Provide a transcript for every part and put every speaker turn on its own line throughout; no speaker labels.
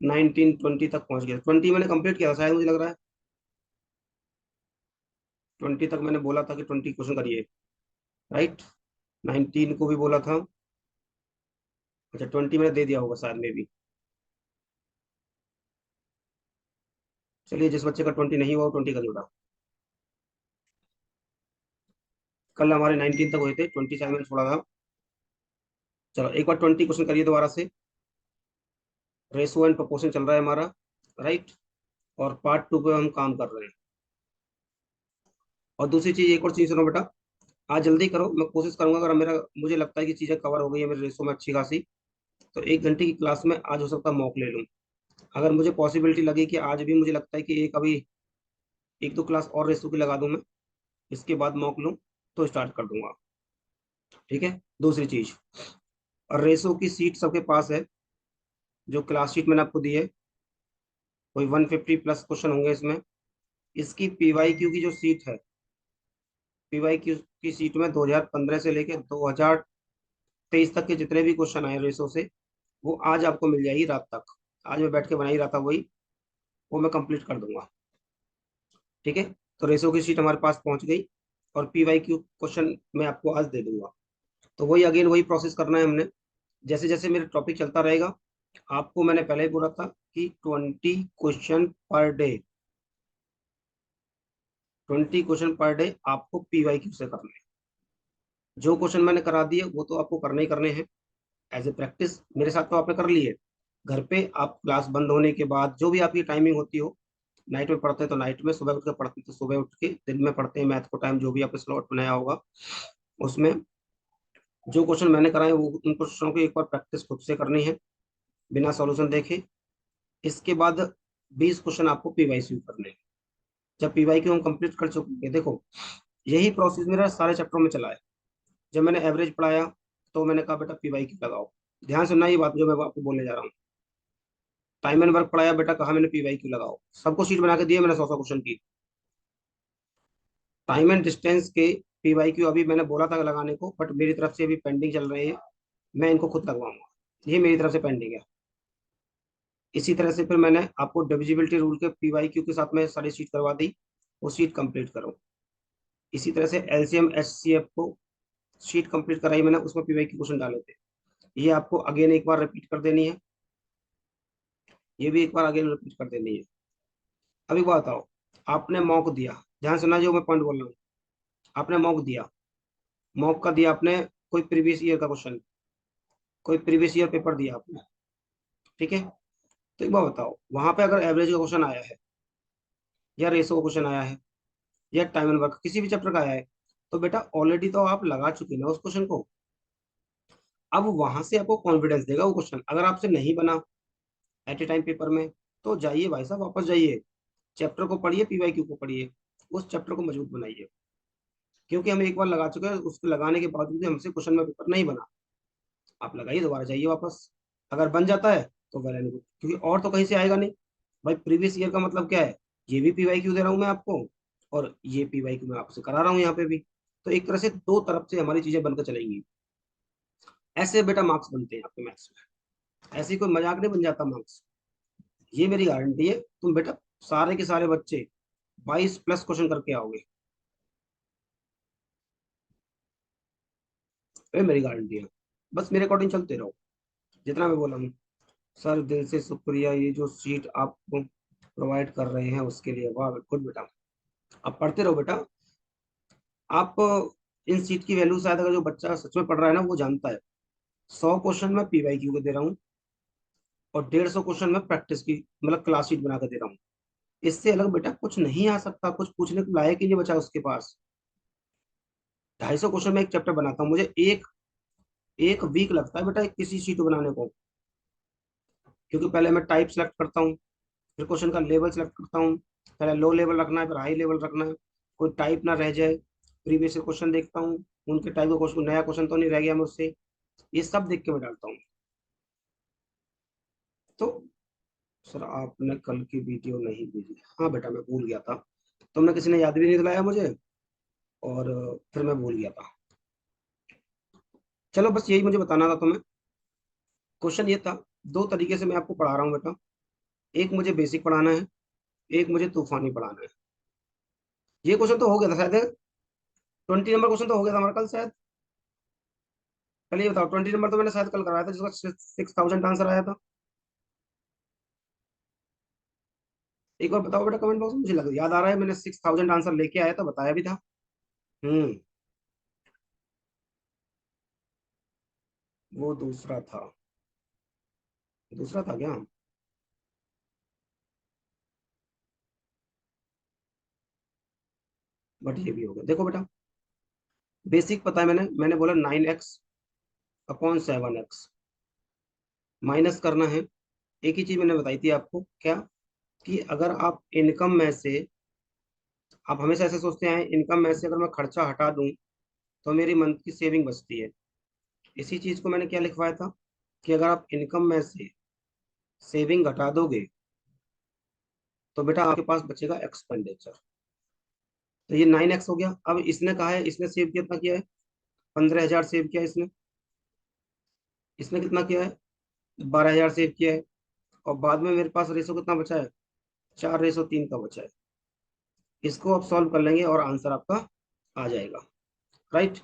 19 20 तक पहुंच गया। 20 मैंने कंप्लीट किया था शायद, मुझे लग रहा है 20 तक मैंने बोला था कि 20 क्वेश्चन करिए, राइट। 19 को भी बोला था। अच्छा 20 मैंने दे दिया होगा शायद में भी। चलिए जिस बच्चे का 20 नहीं हुआ वो 20 कर बेटा। कल हमारे 19 तक हुए थे, 20 शायद मैंने छोड़ा था। चलो एक बार 20 क्वेश्चन करिए दोबारा से। रेशो एंड प्रोपोर्शन चल रहा है हमारा, राइट। और पार्ट 2 पे हम काम कर रहे हैं। और दूसरी चीज, एक और चीज सुनो बेटा, आज जल्दी करो, मैं कोशिश करूंगा अगर मेरा, मुझे लगता है कि चीजें कवर हो गई है मेरे रेशो में अच्छी खासी, तो 1 घंटे की क्लास में आज हो सकता है मॉक ले लूँ। अगर मुझे पॉसिबिलिटी लगी कि आज भी मुझे लगता है कि एक अभी एक दो क्लास और रेशो की लगा दूं मैं, इसके बाद मॉक लूँ, तो स्टार्ट कर दूंगा। ठीक है। दूसरी चीज, और रेशो की सीट सबके पास है, जो क्लास शीट मैंने आपको दी है, कोई 150 प्लस क्वेश्चन होंगे इसमें। इसकी पीवाई क्यू की जो सीट है, पीवाई क्यू की सीट में 2015 से लेके 2023 तक के जितने भी क्वेश्चन आए रेशो से, वो आज आपको मिल जाएगी रात तक। आज मैं बैठ के बना ही रहा था वही, वो मैं कंप्लीट कर दूंगा। ठीक है। तो रेशो की शीट हमारे पास पहुंच गई, और पीवाई क्यू क्वेश्चन मैं आपको आज दे दूंगा। तो वही अगेन वही प्रोसेस करना है हमने, जैसे जैसे मेरा टॉपिक चलता रहेगा। आपको मैंने पहले ही बोला था कि 20 question per day, 20 question per day आपको पीवाई क्यू से करना है। जो क्वेश्चन मैंने करा दिए वो तो आपको करने ही करने हैं, एज ए प्रैक्टिस मेरे साथ तो आपने कर ली है। घर पे आप क्लास बंद होने के बाद जो भी आपकी टाइमिंग होती हो, नाइट में पढ़ते हैं तो नाइट में, सुबह उठ के पढ़ते हैं तो सुबह उठ के, दिन में पढ़ते हैं मैथ को टाइम जो भी आपने स्लॉट बनाया होगा उसमें, जो क्वेश्चन मैंने कराए वो उन क्वेश्चनों की एक बार प्रैक्टिस खुद से करनी है, बिना सॉल्यूशन देखे। इसके बाद 20 क्वेश्चन आपको पीवाईक्यू करने हैं। जब पीवाईक्यू हम कंप्लीट कर चुके हैं, देखो यही प्रोसेस मेरा सारे चैप्टरों में चला है। जब मैंने एवरेज पढ़ाया तो मैंने कहा बेटा पीवाईक्यू लगाओ। ध्यान सुनना ये बात जो मैं आपको बोलने जा रहा हूँ। टाइम एंड वर्क पढ़ाया बेटा, कहा मैंने पीवाईक्यू लगाओ, सबको शीट बना के दिए मैंने 100 100 क्वेश्चन की। टाइम एंड डिस्टेंस के पीवाईक्यू अभी मैंने बोला था लगाने को, बट मेरी तरफ से अभी पेंडिंग चल रहे हैं, मैं इनको खुद लगवाऊंगा, ये मेरी तरफ से पेंडिंग है। इसी तरह से फिर मैंने आपको डिविजिबिलिटी रूल के पीवाईक्यू के साथ में सारी शीट करवा दी, वो शीट कंप्लीट करो। इसी तरह से एलसीएम एचसीएफ को शीट कंप्लीट कराई मैंने, उसमें पीवाईक्यू क्वेश्चन डाले थे, ये आपको अगेन एक बार रिपीट कर देनी है, ये भी एक बार अगेन रिपीट कर देनी है। अभी बात बताओ, आपने मॉक दिया, ध्यान सुनना जो मैं पॉइंट बोल रहा हूँ। आपने मॉक दिया, मॉक का दिया आपने, कोई प्रीवियस ईयर का क्वेश्चन, कोई प्रीवियस ईयर पेपर दिया आपने, ठीक है। तो एक बार बताओ, वहां पे अगर एवरेज का क्वेश्चन आया है, या रेशो का क्वेश्चन आया है, या टाइम एंड वर्क किसी भी चैप्टर का आया है, तो बेटा ऑलरेडी तो आप लगा चुके ना उस क्वेश्चन को। अब वहां से आपको कॉन्फिडेंस देगा वो क्वेश्चन, अगर आपसे नहीं बना एट ए टाइम पेपर में, तो जाइए भाई साहब वापस जाइए, चैप्टर को पढ़िए, पीवाईक्यू को पढ़िए, उस चैप्टर को मजबूत बनाइए। क्योंकि हम एक बार लगा चुके हैं, उसको लगाने के बावजूद भी हमसे क्वेश्चन में पेपर नहीं बना, आप लगाइए दोबारा, जाइए वापस। अगर बन जाता है तो वेल एंड गुड, क्योंकि और तो कहीं से आएगा नहीं। भाई प्रीवियस ईयर का मतलब क्या है, ये भी पीवाईक्यू दे रहा हूँ मैं आपको, और ये पीवाईक्यू मैं आपसे करा रहा हूँ यहाँ पे भी। तो एक तरह से दो तरफ से हमारी चीजें बनकर चलेंगी। ऐसे बेटा मार्क्स बनते हैं आपके मैथ्स में, ऐसे कोई मजाक नहीं बन जाता मार्क्स, ये मेरी गारंटी है। तुम बेटा सारे के सारे बच्चे 22 प्लस क्वेश्चन करके आओगे, ये मेरी गारंटी है। बस मेरे अकॉर्डिंग चलते रहो, जितना मैं बोला हूँ। सर दिल से शुक्रिया, ये जो सीट आप प्रोवाइड कर रहे हैं उसके लिए, वाह गुड बेटा। आप पढ़ते रहो बेटा। आप इन सीट की वैल्यू शायद, अगर जो बच्चा सच में पढ़ रहा है ना वो जानता है। 100 क्वेश्चन मैं पीवाईक्यू के दे रहा हूँ, और 150 क्वेश्चन मैं प्रैक्टिस की, मतलब क्लास शीट बना के दे रहा हूँ। इससे अलग बेटा कुछ नहीं आ सकता, कुछ पूछने को लायक ही नहीं बचा उसके पास। 250 क्वेश्चन में एक चैप्टर बनाता हूँ, मुझे एक एक वीक लगता है बेटा किसी शीट को बनाने को। क्योंकि पहले मैं टाइप सेलेक्ट करता हूँ, फिर क्वेश्चन का लेवल सेलेक्ट करता हूँ, पहले लो लेवल रखना है फिर हाई लेवल रखना है, कोई टाइप ना रह जाए। प्रीवियस क्वेश्चन देखता हूँ, उनके टाइप का क्वेश्चन, नया क्वेश्चन तो नहीं रह गया मुझसे, ये सब देख के मैं डालता हूँ। तो सर आपने कल की वीडियो नहीं भेजी, हाँ बेटा मैं भूल गया था, तुमने किसी ने याद भी नहीं दिलाया मुझे, और फिर मैं भूल गया था। चलो बस यही मुझे बताना था तुम्हें। क्वेश्चन ये था, दो तरीके से मैं आपको पढ़ा रहा हूँ बेटा। एक मुझे बेसिक पढ़ाना है, एक मुझे तूफानी पढ़ाना है। ये क्वेश्चन तो हो गया था शायद, 20 नंबर क्वेश्चन तो हो गया था हमारा कल शायद। पहले ये बताओ, 20 नंबर तो मैंने शायद कल कराया था जिसका 6000 आंसर आया था। एक बार बताओ बेटा कमेंट बॉक्स में, मुझे लग याद आ रहा है मैंने 6000 आंसर लेके आया था, बताया भी था। हम्म। वो दूसरा था। दूसरा था क्या? बट ये भी हो गया, देखो बेटा। बेसिक पता है, मैंने बोला 9x/7x माइनस करना है। एक ही चीज मैंने बताई थी आपको, क्या? कि अगर आप इनकम में से, आप हमेशा ऐसे सोचते हैं इनकम में से अगर मैं खर्चा हटा दूं तो मेरी मंथ की सेविंग बचती है। इसी चीज को मैंने क्या लिखवाया था, कि अगर आप इनकम में से सेविंग घटा दोगे तो बेटा आपके पास बचेगा एक्सपेंडिचर। तो ये 9x हो गया। अब इसने कहा है, इसने सेव कितना किया है? 15,000 सेव किया है इसने। इसने कितना किया है? 12,000 सेव किया है। और बाद में मेरे पास रेशो कितना बचा है? 4:3 का बचा है। इसको आप सॉल्व कर लेंगे और आंसर आपका आ जाएगा। राइट।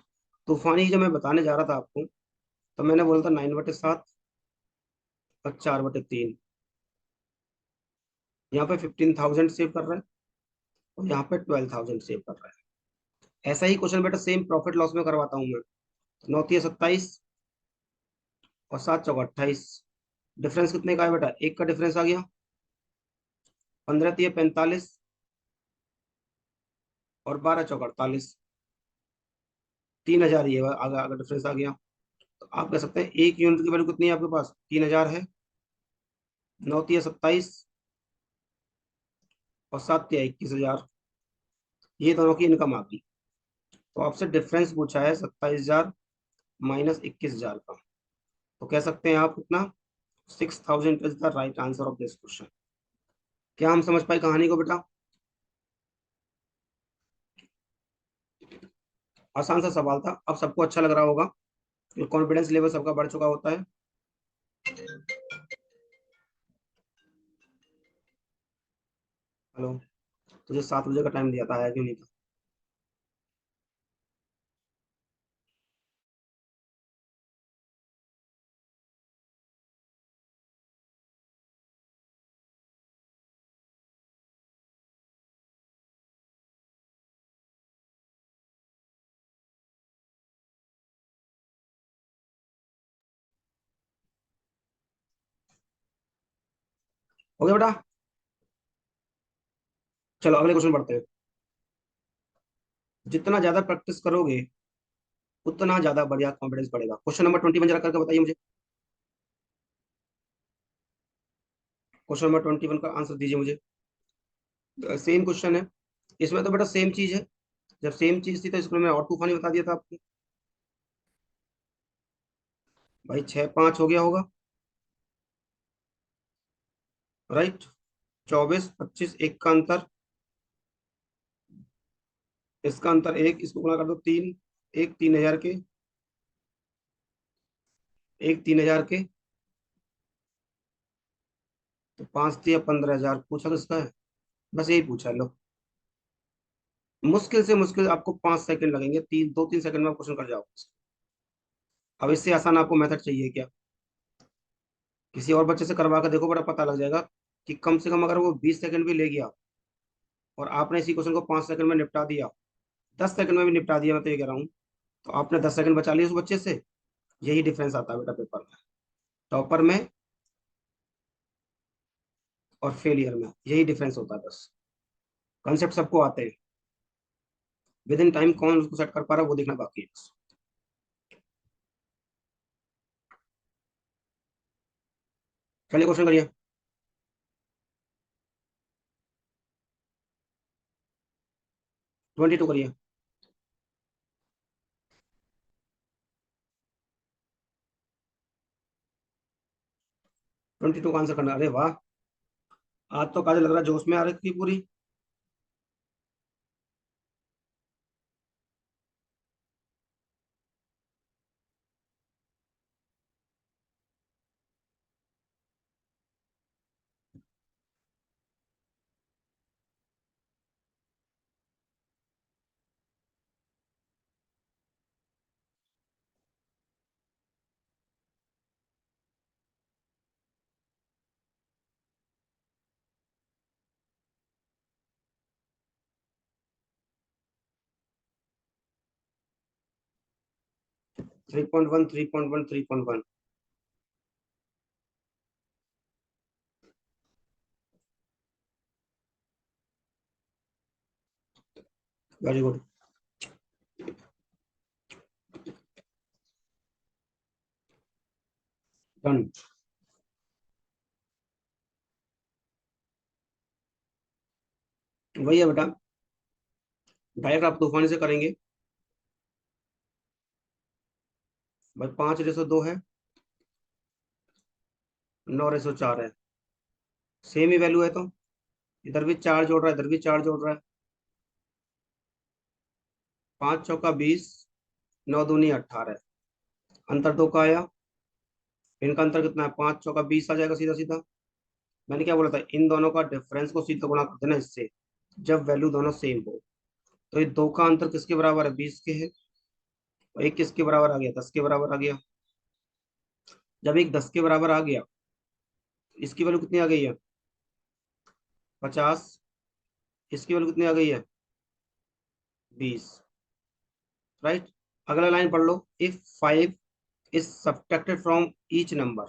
तूफानी जब मैं बताने जा रहा था आपको, तो मैंने बोला था 9/7 और 4/3। यहाँ पे 15,000 सेव कर रहा है, और यहाँ पे 12,000 सेव कर रहा है। ऐसा ही क्वेश्चन बेटा सेम प्रॉफिट लॉस में करवाता हूँ मैं। 9×3 = 27 और 7×4 = 28। डिफरेंस कितने का है बेटा? एक का डिफरेंस आ गया। 15×3 = 45 और 12×4 = 48। 3,000 ये आगे आगे डिफरेंस आ गया। तो आप कह सकते हैं एक यूनिट की वैल्यू कितनी है आपके पास? 3,000 है। 9×3 = 27 और 7×3 = 21,000। ये दोनों की इनकम आ गई। तो आपसे डिफरेंस पूछा है 27,000 माइनस 21,000 का। तो कह सकते हैं आप कितना? 6,000 is the right answer of this question. क्या हम समझ पाए कहानी को बेटा? आसान सा सवाल था, अब सबको अच्छा लग रहा होगा, कॉन्फिडेंस लेवल सबका बढ़ चुका होता है। हेलो। तुझे 7 बजे का टाइम दिया था, आया क्यों नहीं था? हो गया बेटा? चलो अगले क्वेश्चन पढ़ते हैं। जितना ज्यादा प्रैक्टिस करोगे उतना ज्यादा बढ़िया कॉन्फिडेंस बढ़ेगा। क्वेश्चन नंबर 21 जरा करके बताइए मुझे। क्वेश्चन नंबर 21 का आंसर दीजिए मुझे। सेम क्वेश्चन है, इसमें तो बेटा सेम चीज है। जब सेम चीज थी तो इसको मैं और तूफानी बता दिया था आपको। भाई 6-5 हो गया होगा। राइट। 24, 25, एक का अंतर। इसका अंतर एक, इसको गुणा कर दो 3। एक 3,000 के, एक 3,000 के। तो 5×3 = 15,000 पूछा किसका है? बस यही पूछा है लो। मुश्किल से मुश्किल आपको 5 सेकंड लगेंगे, 2-3 सेकंड में आप क्वेश्चन कर जाओगे। अब इससे आसान आपको मेथड चाहिए क्या? किसी और बच्चे से करवा कर देखो, बड़ा पता लग जाएगा कि कम से कम अगर वो 20 सेकंड भी ले गया और आपने इसी क्वेश्चन को 5 सेकंड में निपटा दिया, 10 सेकंड में भी निपटा दिया, मैं तो ये कह रहा हूँ, तो आपने 10 सेकंड बचा लिए उस बच्चे से। यही डिफरेंस आता है बेटा पेपर में, टॉपर में और फेलियर में, यही डिफरेंस होता है बस। कॉन्सेप्ट सबको आते हैं, विद इन टाइम कौन उसको सेट कर पा रहा है वो देखना बाकी है बस। चलिए क्वेश्चन करिए। 22 करिए। 22 का आंसर करना, अरे वाह। आज तो काजल लग रहा है जोश में आ रही थी पूरी। 3.1, 3.1, 3.1। Very good. डन। वही है बेटा, डायरेक्ट आप तूफानी से करेंगे। भाई 5:2 है, 9:4 है, सेम ही वैल्यू है तो इधर भी चार जोड़ रहा है, इधर भी चार जोड़ रहा है। 5 चौका 20, 9 दूनी 18। अंतर 2 का आया। इनका अंतर कितना है? 5 चौका 20 आ जाएगा सीधा सीधा। मैंने क्या बोला था, इन दोनों का डिफरेंस को सीधा गुणा कर देना इससे, जब वैल्यू दोनों सेम हो। तो ये दो का अंतर किसके बराबर है? 20 के है। और एक किसके बराबर आ गया? 10 के बराबर आ गया। जब एक 10 के बराबर आ गया, इसकी वैल्यू कितनी आ गई है? 50। इसकी वैल्यू कितनी आ गई है? 20। राइट। अगला लाइन पढ़ लो। If 5 is subtracted from each number,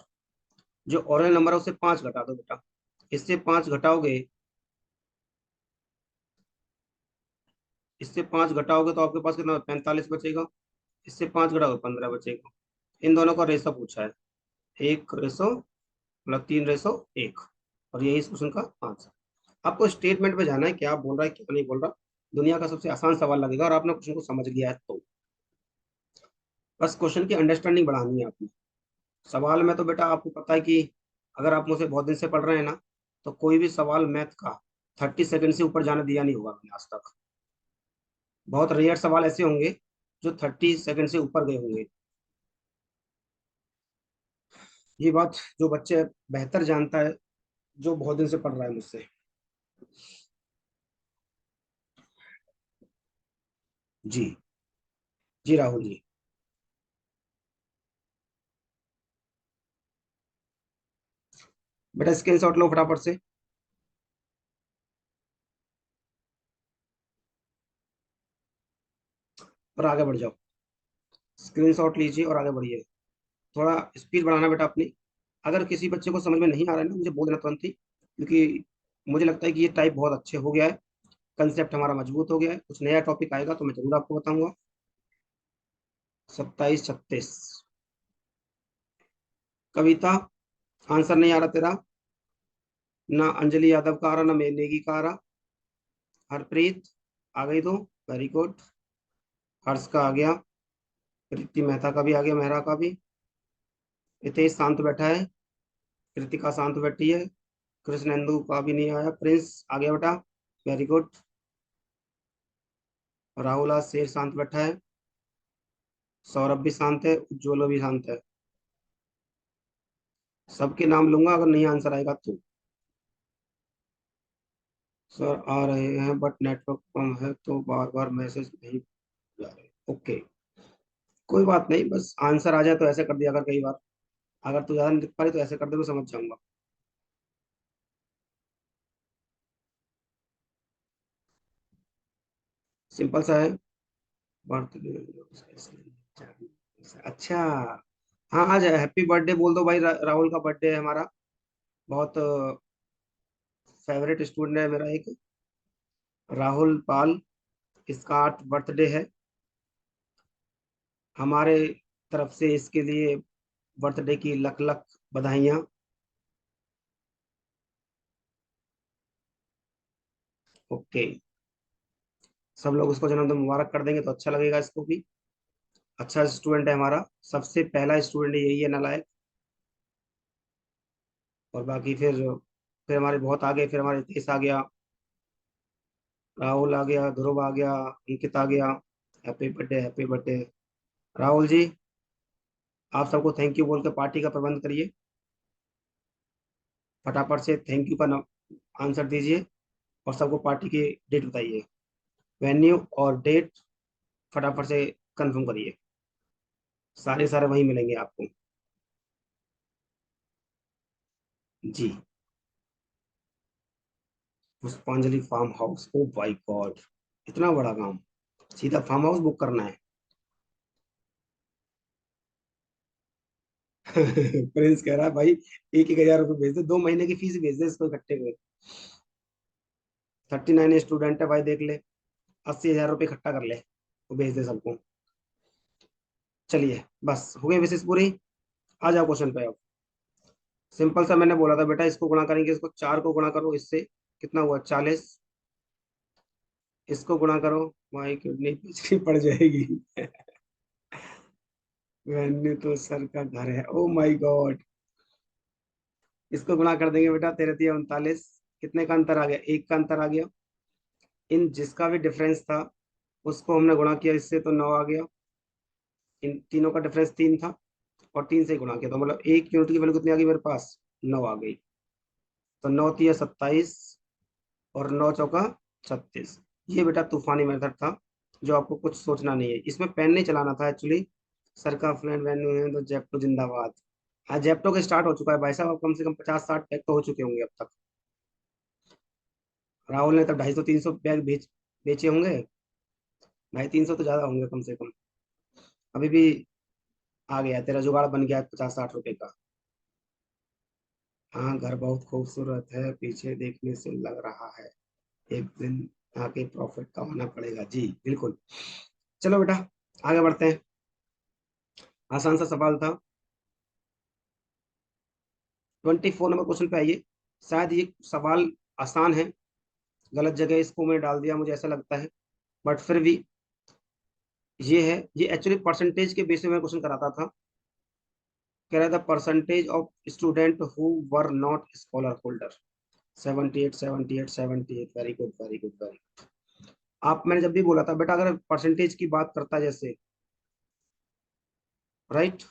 जो ओरिजिनल नंबर है उससे 5 घटा दो बेटा। इससे 5 घटाओगे, इससे 5 घटाओगे तो आपके पास कितना? 45 बचेगा। इससे 5 घटाओगे 15 बचेगा। इन दोनों का रेशो पूछा है, 1:, मतलब 3:1। और यही इस क्वेश्चन का आंसर। आपको स्टेटमेंट पे जाना है, क्या बोल रहा है क्या नहीं बोल रहा। दुनिया का सबसे आसान सवाल लगेगा, और आपने क्वेश्चन को समझ लिया है तो बस क्वेश्चन की अंडरस्टैंडिंग बढ़ानी है आपने। सवाल में तो बेटा आपको पता है कि अगर आप मुझसे बहुत दिन से पढ़ रहे हैं ना, तो कोई भी सवाल मैथ का 30 सेकंड से ऊपर जाने दिया नहीं होगा मैंने आज तक। बहुत रेयर सवाल ऐसे होंगे जो 30 सेकंड से ऊपर गए होंगे। ये बात जो बच्चे बेहतर जानता है, जो बहुत दिन से पढ़ रहा है मुझसे। जी। जी राहुल जी। बेटा स्क्रीनशॉट लो फटाफट से, और आगे बढ़ जाओ। स्क्रीनशॉट लीजिए और आगे बढ़िए। थोड़ा स्पीड बढ़ाना बेटा अपनी। अगर किसी बच्चे को समझ में नहीं आ रहा है ना, मुझे बोल देना तुरंत ही, क्योंकि मुझे लगता है कि ये टाइप बहुत अच्छे हो गया है, कंसेप्ट हमारा मजबूत हो गया है। कुछ नया टॉपिक आएगा तो मैं जरूर आपको बताऊंगा। 27, 36। कविता, आंसर नहीं आ रहा तेरा। ना अंजलि यादव का आ रहा, ना नेगी का आ रहा। हरप्रीत, आ गई तो वेरी गुड। हर्ष का आ गया। प्रीति मेहता का भी आ गया, मेहरा का भी। हितेश शांत बैठा है। कृतिका शांत बैठी है। कृष्णेंदु का भी नहीं आया। प्रिंस आ गया बेटा, वेरी गुड। राहुल आज शेर शांत बैठा है। सौरभ भी शांत है, उज्ज्वल भी शांत है। सबके नाम लूंगा अगर नहीं आंसर आएगा तो। सर आ रहे हैं बट नेटवर्क कम है तो बार बार मैसेज नहीं जा रहे। ओके, कोई बात नहीं, बस आंसर आ जाए तो ऐसे कर दिया अगर कई बार। अगर तू ज्यादा नहीं लिख पा रही तो ऐसे कर दे, मैं समझ जाऊंगा। सिंपल सा है। बर्थडे। अच्छा। हाँ, आज हैप्पी बर्थडे बोल दो भाई। राहुल का बर्थडे है हमारा। बहुत फेवरेट स्टूडेंट है मेरा एक, राहुल पाल। इसका 8 बर्थडे है। हमारे तरफ से इसके लिए बर्थडे की लख लख बधाइयाँ। ओके। सब लोग उसको जन्मदिन मुबारक कर देंगे तो अच्छा लगेगा इसको भी। अच्छा स्टूडेंट है हमारा, सबसे पहला स्टूडेंट यही है नालायक। और बाकी फिर हमारे बहुत आगे, फिर हमारे देश आ गया, राहुल आ गया, ध्रुव आ गया, अंकित आ गया। Happy birthday, happy birthday. Rahul ji, आप सबको थैंक यू बोल के पार्टी का प्रबंध करिए। फटाफट से थैंक यू का आंसर दीजिए, और सबको पार्टी की डेट बताइए। वेन्यू और डेट फटाफट से कंफर्म करिए। सारे सारे वहीं मिलेंगे आपको। जी। Pushpanjali farmhouse, oh my God, इतना बड़ा काम। सीधा फार्म हाउस बुक करना है? प्रिंस कह रहा है भाई 1,000 रुपये भेज दे, 2 महीने की फीस भेज दे इसको इकट्ठे में। 39 स्टूडेंट है भाई, देख ले, 80,000 रुपये इकट्ठा कर ले, वो भेज दे सबको। चलिए बस हो गई विशेष पूरी। आ जाओ क्वेश्चन पे अब। सिंपल सा मैंने बोला था बेटा, इसको गुणा करेंगे, इसको 4 को गुणा करो इससे, कितना हुआ 40। इसको गुणा करो, भाई कितनी पिछली पड़ जाएगी। वेन्यू तो सर का घर है, ओ माय गॉड। इसको गुणा कर देंगे बेटा, 13 3 39, कितने का अंतर आ गया, 1 का अंतर आ गया। इन जिसका भी डिफरेंस था उसको हमने गुणा किया इससे, तो 9 आ गया। इन तीनों का डिफरेंस 3 था, और 3 से गुणा किया, तो मतलब एक यूनिट की वैल्यू कितनी आ गई मेरे पास, 9 आ गई। तो 9 3 27, और 9 4 36। ये बेटा तूफानी मेथड था, जो आपको कुछ सोचना नहीं है, इसमें पेन नहीं चलाना था एक्चुअली। सर का फ्रेंड वेन्यू है तो जेप्टो जिंदाबाद। हाँ जेप्टो का स्टार्ट हो चुका है भाई साहब, अब कम से कम 50 60 पैक तो हो चुके होंगे अब तक। राहुल ने तो 250 300 बैग बेचे होंगे। 250 300 तो ज्यादा होंगे कम से कम। अभी भी आ गया, तेरा जुगाड़ बन गया 50 60 रुपए का। हाँ घर बहुत खूबसूरत है, पीछे देखने से लग रहा है, एक दिन आके प्रॉफिट कमाना पड़ेगा जी, बिल्कुल। चलो बेटा आगे बढ़ते हैं। आसान सा सवाल था। 24 नंबर क्वेश्चन पे आइए। शायद ये सवाल आसान है, गलत जगह इसको मैंने डाल दिया मुझे ऐसा लगता है, बट फिर भी ये है। ये एक्चुअली परसेंटेज के बेसिस में क्वेश्चन कराता था। कह रहा था percentage of student who were not scholar holder. 78 78 78, very good very good very good. आप, मैंने जब भी बोला था बेटा, अगर परसेंटेज की बात करता है जैसे, राइट,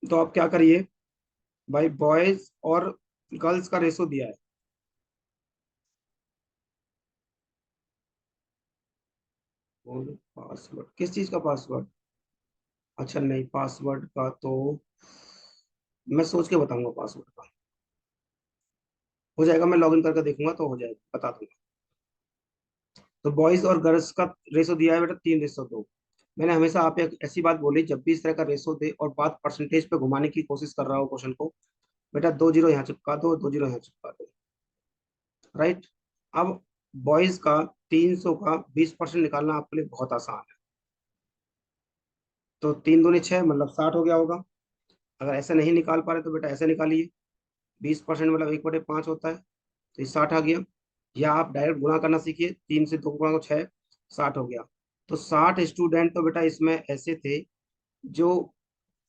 तो आप क्या करिए भाई, बॉयज और गर्ल्स का रेशो दिया है। और पासवर्ड, किस चीज का पासवर्ड? अच्छा नहीं, पासवर्ड का तो मैं सोच के बताऊंगा, पासवर्ड का हो जाएगा, मैं लॉगिन करके देखूंगा तो हो जाएगा, बता दूंगा। तो बॉयज और गर्ल्स का रेशो दिया है बेटा 3:2। मैंने हमेशा आप एक ऐसी बात बोली, जब भी इस तरह का रेशो दे और बात परसेंटेज पे घुमाने की कोशिश कर रहा हो क्वेश्चन को, बेटा 2 जीरो यहाँ चिपका दो, 2 जीरो यहाँ चिपका दो, राइट। अब बॉयज का 300 का 20% निकालना आपके लिए बहुत आसान है। तो 3 दूनी 6, मतलब 60 हो गया होगा। अगर ऐसे नहीं निकाल पा रहे तो बेटा ऐसे निकालिए, 20% मतलब 1/5 होता है, तो ये 60 आ गया। या आप डायरेक्ट गुणा करना सीखिए, 3 से 2 गुणा को 6, 60 हो गया। तो 60 स्टूडेंट तो बेटा इसमें ऐसे थे जो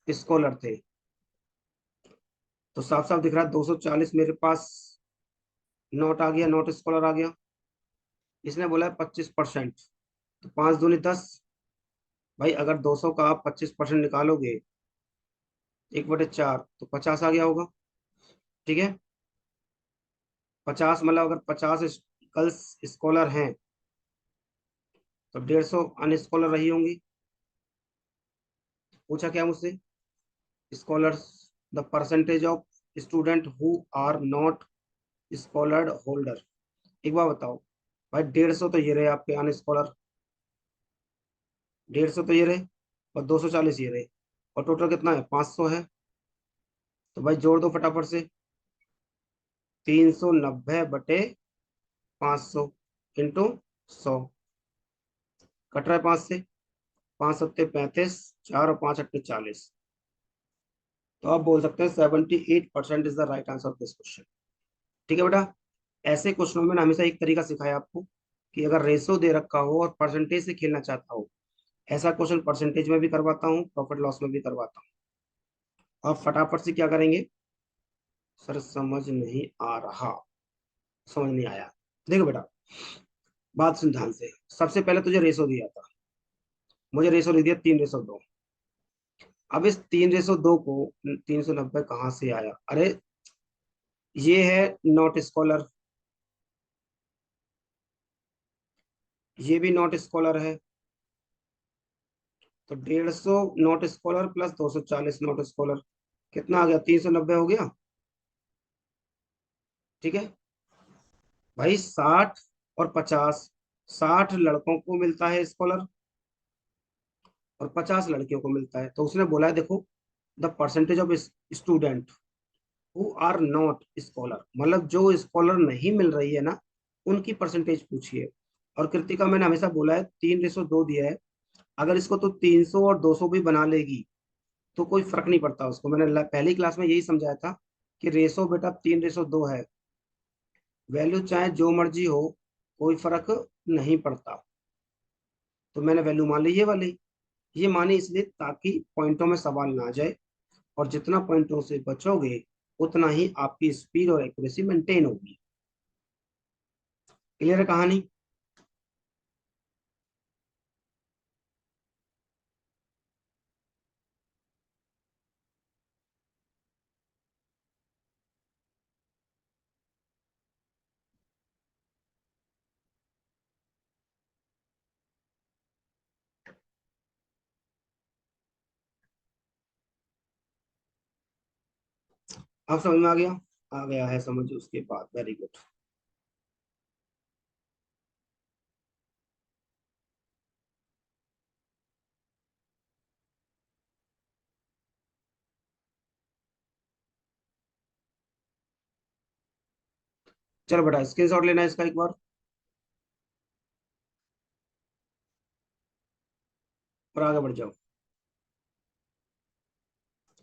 स्कॉलर थे। तो साफ साफ दिख रहा है 240 मेरे पास नोट आ गया, नोट स्कॉलर आ गया। इसने बोला है 25%, तो 5 दूनी 10। भाई अगर 200 का आप 25% निकालोगे, 1/4, तो 50 आ गया होगा, ठीक है। 50 मतलब अगर 50 गर्ल्स स्कॉलर हैं, तो 150 अनस्कॉलर रही होंगी। पूछा क्या मुझसे, scholars, the percentage of student who are not scholared holder. एक बार बताओ भाई, 150 तो ये रहे आपके अनस्कॉलर, 150 तो ये रहे, और 240 ये रहे, और टोटल कितना है, 500 है। तो भाई जोड़ दो फटाफट से, 390/500 इंटू 100। कट रहा है 5 से, 5 सत्ते 35, 4 और 5 अट्टे 40। तो आप बोल सकते हैं 78% is the right answer of this question. ठीक है बेटा। ऐसे क्वेश्चनों में ना हमेशा एक तरीका सिखाया आपको, कि अगर रेशो दे रखा हो और परसेंटेज से खेलना चाहता हो, ऐसा क्वेश्चन परसेंटेज में भी करवाता हूँ, प्रॉफिट लॉस में भी करवाता हूँ। आप फटाफट से क्या करेंगे, सर समझ नहीं आ रहा, समझ नहीं आया। देखो बेटा, बात सुन ध्यान से। सबसे पहले तुझे रेशो दिया था, मुझे रेशो लिख दिया 3:2। अब इस 3:2 को, 390 कहाँ से आया, अरे ये है नॉट स्कॉलर, ये भी नॉट स्कॉलर है। तो 150 not scholar plus 240 not scholar, कितना आ गया, 390 हो गया, ठीक है। भाई 60 और 50, 60 लड़कों को मिलता है स्कॉलर, और 50 लड़कियों को मिलता है। तो उसने बोला है देखो, the percentage of student who are not scholar, मतलब जो स्कॉलर नहीं मिल रही है ना, उनकी परसेंटेज पूछिए। और कृतिका मैंने हमेशा बोला है 3:2 दिया है, अगर इसको तो 300 और 200 भी बना लेगी तो कोई फर्क नहीं पड़ता उसको। मैंने पहली क्लास में यही समझाया था कि रेशो बेटा 3:2 है, वैल्यू चाहे जो मर्जी हो, कोई फर्क नहीं पड़ता। तो मैंने वैल्यू मान ली ये वाली। ये मानी इसलिए ताकि पॉइंटों में सवाल ना आ जाए, और जितना पॉइंटों से बचोगे उतना ही आपकी स्पीड और एक्यूरेसी मेंटेन होगी। क्लियर है कहानी? आप समझ में आ गया? आ गया है समझ उसके बाद, वेरी गुड। चलो बेटा स्क्रीनशॉट लेना है इसका एक बार, और आगे बढ़ जाओ।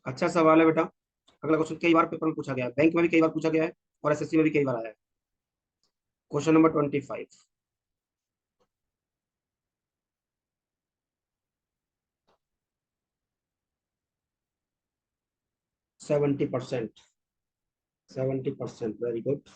अच्छा सवाल है बेटा। अगला क्वेश्चन कई बार पेपर में पूछा गया है, बैंक में भी कई बार पूछा गया है, और एसएससी में भी कई बार आया है। Question number 25। 70%। 70%, very good.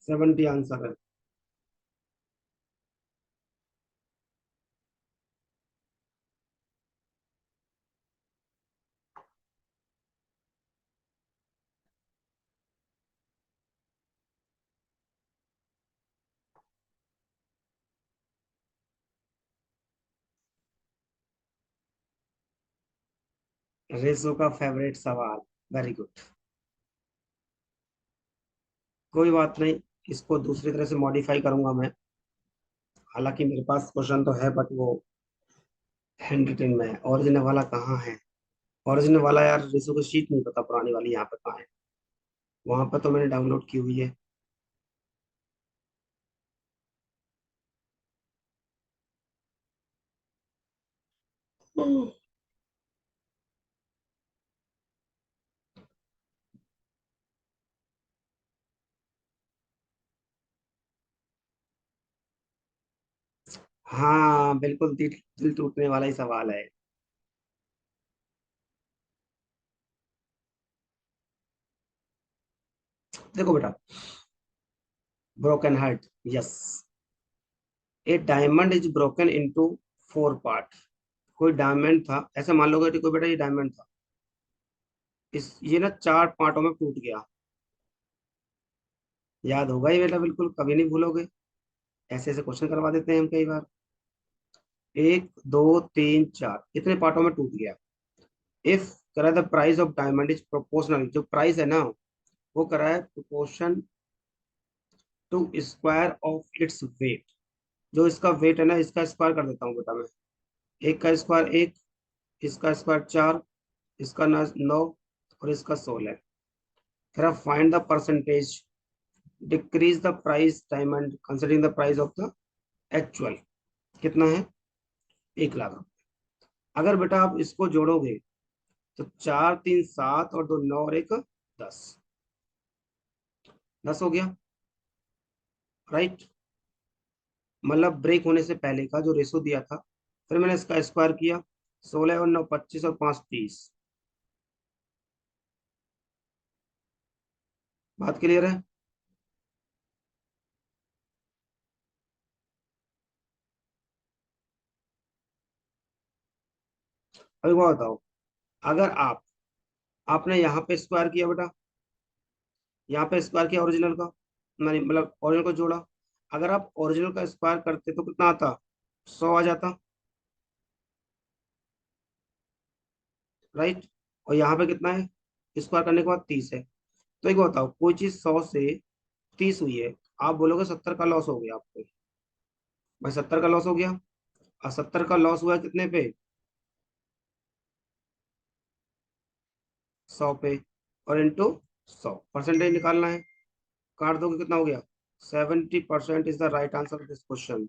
Seventy answer है। रेसो का फेवरेट सवाल, वेरी गुड। कोई बात नहीं, इसको दूसरी तरह से मॉडिफाई करूंगा मैं। हालांकि मेरे पास क्वेश्चन तो है, बट वो हैंड रिटन में है, ओरिजिनल वाला कहाँ है? ओरिजिनल वाला यार रेसो की शीट नहीं पता पुरानी वाली यहाँ पे कहाँ है। वहां पर तो मैंने डाउनलोड की हुई है। हाँ बिल्कुल, दिल दिल टूटने वाला ही सवाल है। देखो बेटा, broken heart, yes. A diamond is broken into 4 part. कोई डायमंड था, ऐसे मान लो कि कोई बेटा ये डायमंड था, इस ये ना 4 पार्टों में टूट गया। याद होगा ये बेटा, बिल्कुल कभी नहीं भूलोगे। ऐसे ऐसे क्वेश्चन करवा देते हैं हम कई बार। 1 2 3 4 इतने पार्टों में टूट गया। इफ करा the price of diamond is proportional, जो प्राइस है ना, वो करा है proportion to square of its weight. जो इसका वेट है ना, इसका स्क्वायर कर देता हूँ बेटा मैं। एक का स्क्वायर 1, इसका स्क्वायर 4, इसका 9, और इसका 16। फिर आप find the percentage decrease the price diamond considering the price of the actual. कितना है? 1 लाख। अगर बेटा आप इसको जोड़ोगे तो 4 3 7 और 2 9 और 1 10। 10 हो गया, राइट? मतलब ब्रेक होने से पहले का जो रेशो दिया था। फिर मैंने इसका स्क्वायर किया, 16 और 9 25 और 5 30। बात क्लियर है? अब एक बात बताओ, अगर आपने यहाँ पे स्क्वायर किया बेटा, यहाँ पे स्क्वायर किया ओरिजिनल का, मतलब ओरिजिनल को जोड़ा, अगर आप ओरिजिनल का स्क्वायर करते तो कितना आता? 100 आ जाता, राइट। और यहाँ पे कितना है, स्क्वायर करने के बाद 30 है। तो एक बात बताओ, कोई चीज 100 से 30 हुई है, आप बोलोगे 70 का लॉस हो गया आपको। भाई 70 का लॉस हो गया, और 70 का लॉस हुआ है कितने पे? 100 पे, और इंटू 100 परसेंटेज निकालना है। काट दोगे कितना हो गया? 70% is the right answer of this question.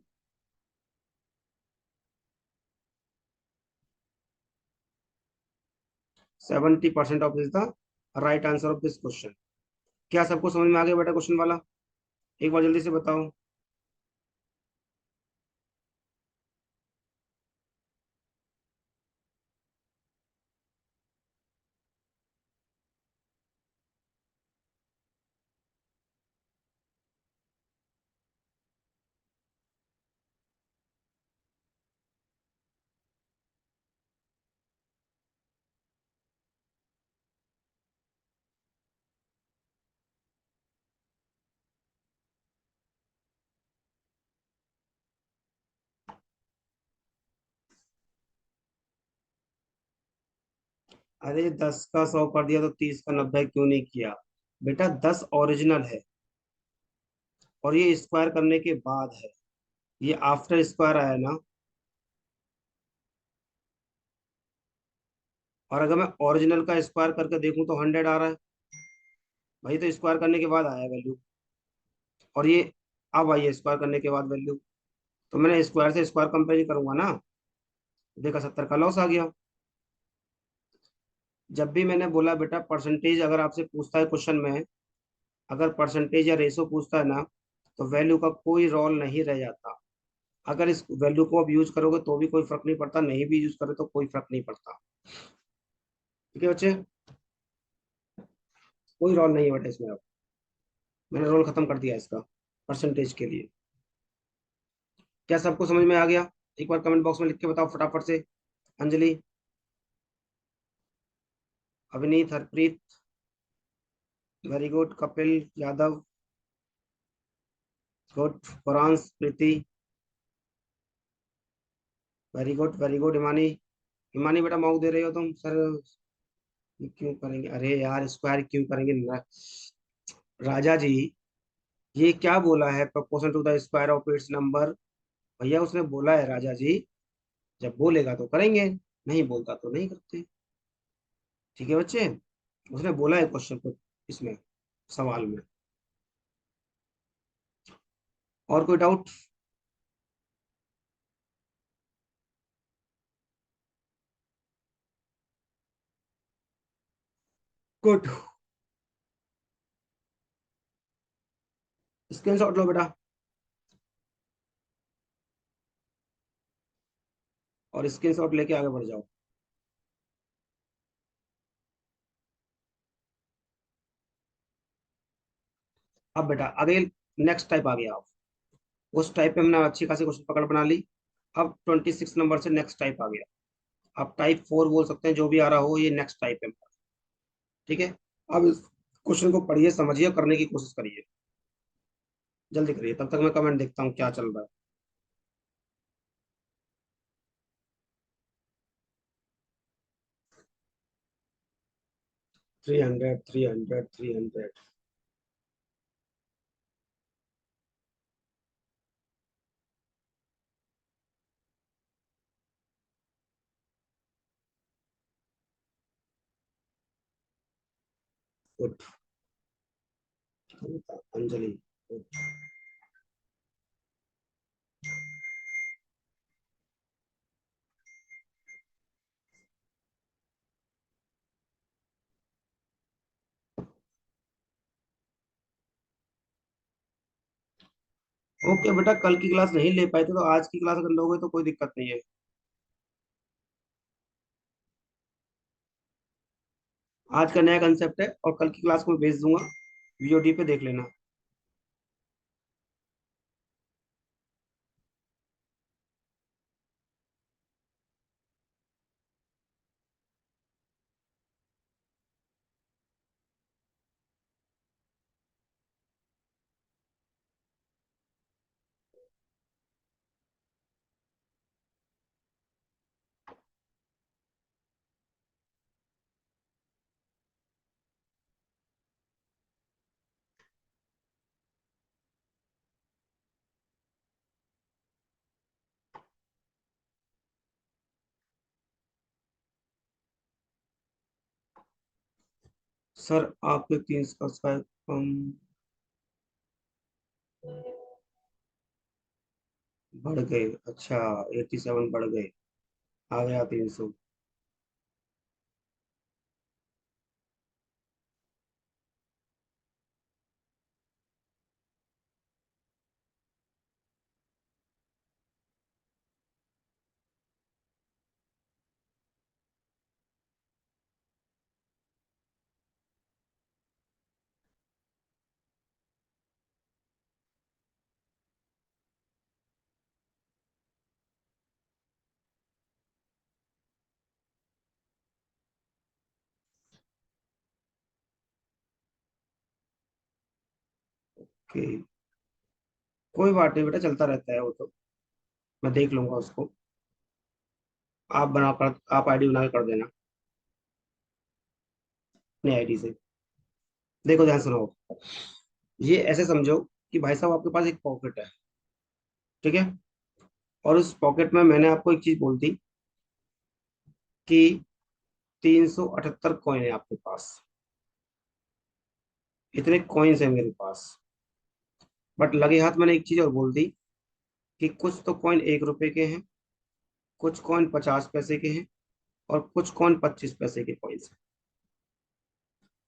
70% of this the right answer of this question. क्या सबको समझ में आ गया बेटा क्वेश्चन वाला? एक बार जल्दी से बताओ। अरे 10 का 100 कर दिया तो 30 का 90 क्यों नहीं किया? बेटा 10 ओरिजिनल है, और ये स्क्वायर करने के बाद है, ये आफ्टर स्क्वायर आया ना। और अगर मैं ओरिजिनल का स्क्वायर करके देखूं तो 100 आ रहा है। भाई तो स्क्वायर करने के बाद आया वैल्यू, और ये अब आई है स्क्वायर करने के बाद वैल्यू। तो मैंने स्क्वायर से स्क्वायर कंपेयर करूंगा ना। देखा 70 का लॉस आ गया। जब भी मैंने बोला बेटा परसेंटेज अगर आपसे पूछता है क्वेश्चन में, अगर परसेंटेज या रेशो पूछता है ना, तो वैल्यू का कोई रोल नहीं रह जाता। अगर इस वैल्यू को आप यूज करोगे तो भी कोई फर्क नहीं पड़ता, नहीं भी यूज करो तो कोई फर्क नहीं पड़ता। ठीक है बच्चे, कोई रोल नहीं है बेटा इसमें अब। मैंने रोल खत्म कर दिया इसका परसेंटेज के लिए। क्या सबको समझ में आ गया? एक बार कमेंट बॉक्स में लिख के बताओ फटाफट से। Anjali, Avneet, Harpreet, very good, Kapil Yadav, good, फरांस, Preeti, very good very good, Himani. Himani बेटा मार्क दे रहे हो तुम सर? ये क्यों करेंगे, अरे यार स्क्वायर क्यों करेंगे राजा जी, ये क्या बोला है proportion to the square of its number? भैया उसने बोला है राजा जी, जब बोलेगा तो करेंगे, नहीं बोलता तो नहीं करते। ठीक है बच्चे, उसने बोला है क्वेश्चन को, इसमें सवाल में। और कोई डाउट? गुड, स्क्रीनशॉट लो बेटा, और स्क्रीनशॉट लेके आगे बढ़ जाओ। अब बेटा आगे नेक्स्ट टाइप आ गया। आप उस टाइप पे हमने अच्छी खासी क्वेश्चन पकड़ बना ली। अब 26 नंबर से नेक्स्ट टाइप आ गया। आप टाइप 4 बोल सकते हैं, जो भी आ रहा हो, ये नेक्स्ट टाइप है। ठीक है, अब इस क्वेश्चन को पढ़िए, समझिए, करने की कोशिश करिए, जल्दी करिए, तब तक मैं कमेंट देखता हूँ क्या चल रहा है। 300 300 300। Good, Anjali, good. ओके बेटा, कल की क्लास नहीं ले पाए थे, तो आज की क्लास अगर लोगे तो कोई दिक्कत नहीं है। आज का नया कंसेप्ट है, और कल की क्लास को मैं भेज दूंगा, वीओडी पे देख लेना। सर आपके 300 का बढ़ गए। अच्छा, 87 बढ़ गए, आ गया 300। ओके, कोई बात नहीं बेटा, चलता रहता है वो तो, मैं देख लूंगा उसको। आप आईडी बना के कर देना अपनी आईडी से। देखो ध्यान सुनो, ये ऐसे समझो कि भाई साहब आपके पास एक पॉकेट है, ठीक है, और उस पॉकेट में मैंने आपको एक चीज बोल दी कि 378 कॉइन है आपके पास, इतने कॉइन्स है मेरे पास। बट लगे हाथ मैंने एक चीज और बोल दी कि कुछ तो कॉइन 1 रुपए के हैं, कुछ कॉइन 50 पैसे के हैं, और कुछ कॉइन 25 पैसे के कॉइन्स हैं,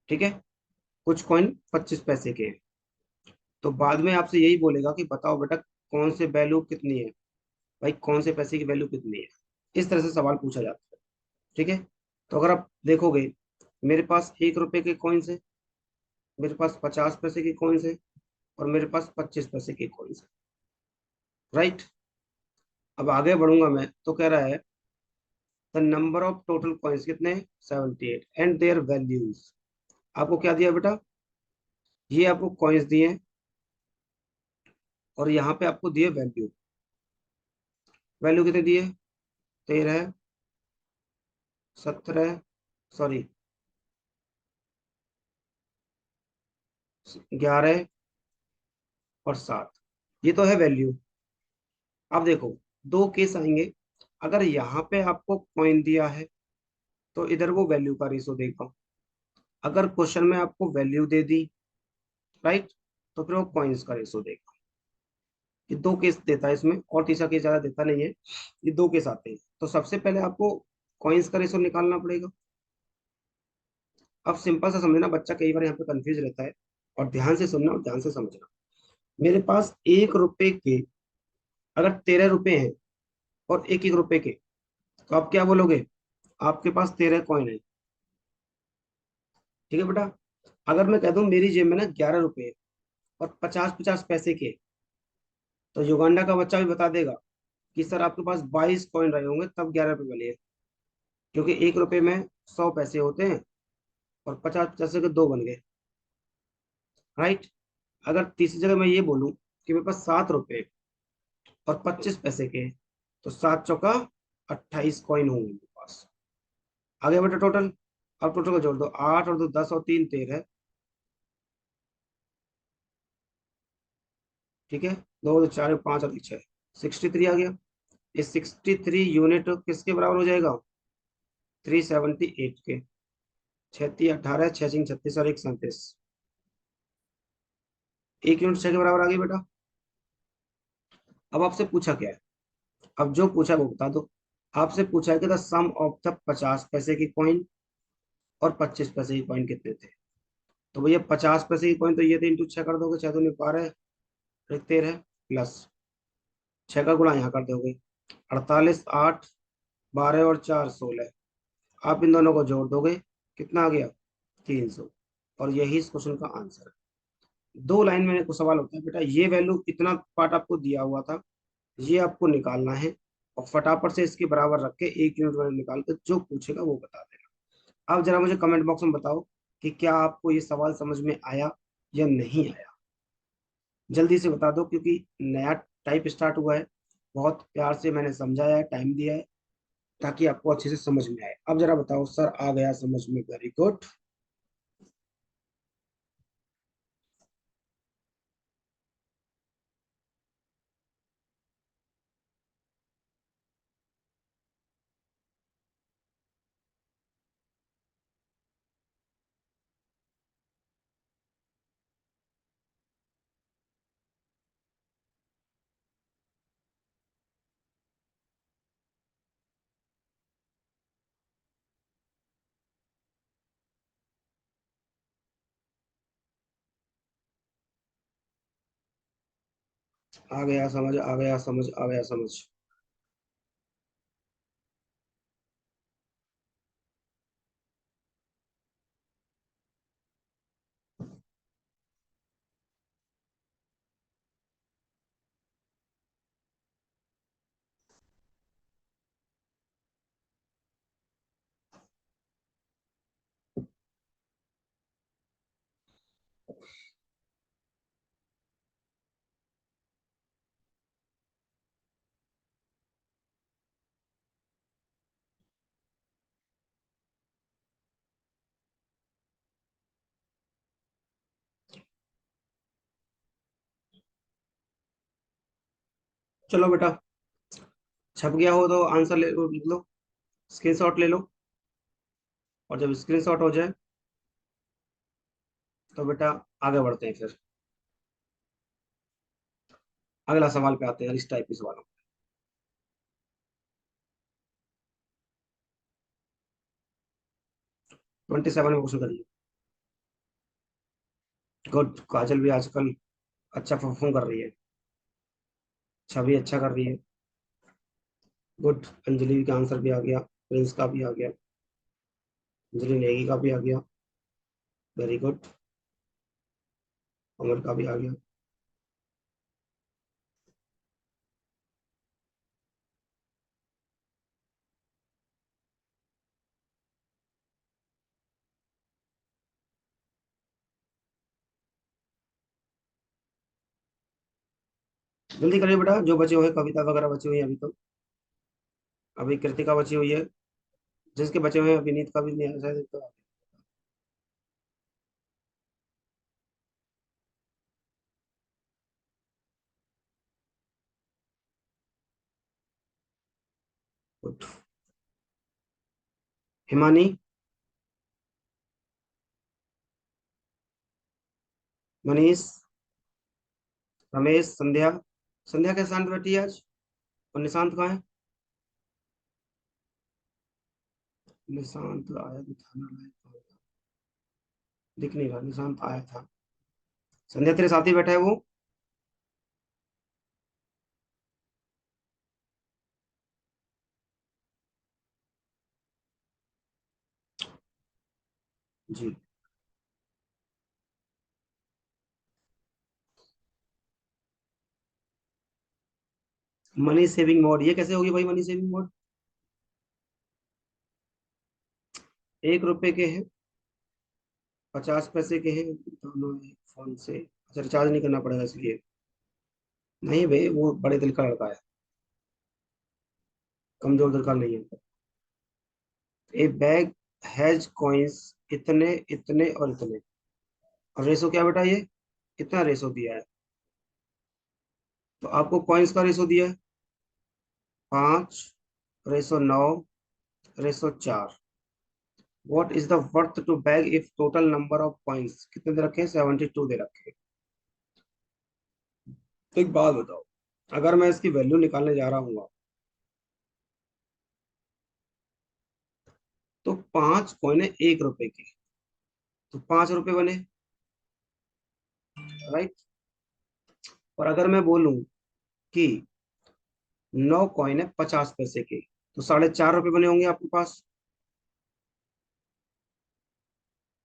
ठीक है। कुछ कॉइन 25 पैसे के हैं। तो बाद में आपसे यही बोलेगा कि बताओ बेटा कौन से वैल्यू कितनी है, भाई कौन से पैसे की वैल्यू कितनी है। इस तरह से सवाल पूछा जाता है, ठीक है। तो अगर आप देखोगे, मेरे पास 1 रुपए के कॉइन्स है, मेरे पास 50 पैसे के कॉइन्स है, और मेरे पास 25 पैसे के कॉइन्स है, राइट। अब आगे बढ़ूंगा मैं, तो कह रहा है the number of total coins कितने, 78, एंड देयर वैल्यूज। आपको क्या दिया बेटा, ये आपको कॉइन्स दिए हैं, और यहाँ पे आपको दिए वैल्यू। वैल्यू कितने दिए, 13, 17, सॉरी 11 और 7, ये तो है वैल्यू। अब देखो, दो केस आएंगे। अगर यहाँ पे आपको कॉइन दिया है तो इधर वो वैल्यू का रेशो देगा। अगर क्वेश्चन में आपको वैल्यू दे दी, राइट, तो फिर वो कॉइन्स का रेशो देगा। ये दो केस देता है इसमें, और तीसरा केस ज्यादा देता नहीं है। ये दो केस आते हैं, तो सबसे पहले आपको कॉइन्स का रेशो निकालना पड़ेगा। अब सिंपल सा समझना, बच्चा कई बार यहाँ पे कंफ्यूज रहता है, और ध्यान से सुनना और ध्यान से समझना। मेरे पास 1 रुपए के अगर 13 रुपए हैं, और 1 1 रुपए के, तो आप क्या बोलोगे, आपके पास 13 कॉइन है, ठीक है बेटा। अगर मैं कह दूं मेरी जेब में ना 11 रुपए है, और 50 50 पैसे के, तो युगांडा का बच्चा भी बता देगा कि सर आपके पास 22 कॉइन रहे होंगे तब 11 रुपए बने हैं। क्योंकि 1 रुपए में 100 पैसे होते हैं, और 50 50 के दो बन गए, राइट। अगर तीसरी जगह मैं ये बोलूं कि मेरे पास 7 रुपए और 25 पैसे के, तो 7 चौका 28 कॉइन होंगे मेरे पास। आ गया बेटा टोटल। अब टोटल को जोड़ दो, 8 और 2 10 और 3 13, ठीक है। 2 2 4 5 और 6, 63 आ गया। ये 63 यूनिट किसके बराबर हो जाएगा, 378 के। 36 18, 6 6 36 और 1 37, 1 यूनिट 6 के बराबर आ गई बेटा। अब आपसे पूछा क्या है, अब जो पूछा वो बता दो। आपसे पूछा है कि द सम ऑफ द 50 पैसे की कॉइन और 25 पैसे की कॉइन कितने थे। तो भैया 50 पैसे की कॉइन तो ये थे, इंटू 6 कर दोगे, 6 दूनी 12, 13, प्लस 6 का गुणा यहाँ कर दोगे, 48 8 12 और 4 16। आप इन दोनों को जोड़ दोगे, कितना आ गया, 300। और यही इस क्वेश्चन का आंसर है। 2 लाइन में कुछ सवाल होता है बेटा, ये वैल्यू इतना पार्ट आपको दिया हुआ था, ये आपको निकालना है, और फटाफट से इसके बराबर रख के 1 यूनिट वैल्यू निकाल के जो पूछेगा वो बता देना। अब जरा मुझे कमेंट बॉक्स में बताओ कि क्या आपको ये सवाल समझ में आया या नहीं आया। जल्दी से बता दो, क्योंकि नया टाइप स्टार्ट हुआ है। बहुत प्यार से मैंने समझाया है, टाइम दिया है, ताकि आपको अच्छे से समझ में आए। अब जरा बताओ सर आ गया समझ में, वेरी गुड। आ गया समझ, आ गया समझ, आ गया समझ। चलो बेटा, छप गया हो तो आंसर ले लो, लिख लो, स्क्रीनशॉट ले लो। और जब स्क्रीनशॉट हो जाए तो बेटा आगे बढ़ते हैं फिर। अगला सवाल पे आते हैं, इस टाइप के सवालों। 27 में क्वेश्चन करिए। गुड, काजल भी आजकल अच्छा परफॉर्म कर रही है, छवि अच्छा कर रही है। गुड, अंजलि का आंसर भी आ गया, प्रिंस का भी आ गया, अंजलि नेगी का भी आ गया। वेरी गुड, अमर का भी आ गया। जल्दी करिए बेटा, जो बचे हुए कविता वगैरह बची हुई है अभी तो। अभी कृतिका बची हुई है, जिसके बचे हुए हैं विनीत का भी नहीं है शायद तो। गुड। हिमानी, मनीष, रमेश, संध्या। संध्या के शांत बैठी है आज। और निशांत कहाँ है? निशांत आया भी था ना, लाइक कहाँ था? दिख नहीं रहा, निशांत आया था। संध्या तेरे साथ ही बैठा है वो। जी। मनी सेविंग मोड, ये कैसे होगी भाई मनी सेविंग मोड? 1 रुपए के हैं, 50 पैसे के हैं, दोनों एक फोन से। अच्छा, रिचार्ज नहीं करना पड़ेगा इसलिए। नहीं भाई, वो बड़े दिल का लड़का है, कमजोर दिल का नहीं है। ए बैग हैज कॉइन्स, इतने इतने और इतने। और रेशो क्या बेटा ये? इतना रेशो दिया है। तो आपको कॉइन्स का रेशो दिया है 5:9:4। What is the worth to bag if total number of coins कितने दे रखे हैं? 72 दे रखे हैं। तो एक बात बताओ, अगर मैं इसकी वैल्यू निकालने जा रहा हूँ, तो 5 कॉइन है 1 रुपए के, तो 5 रुपए बने, राइट। और अगर मैं बोलूं कि 9 कॉइन है 50 पैसे के, तो 4.5 रुपए बने होंगे आपके पास।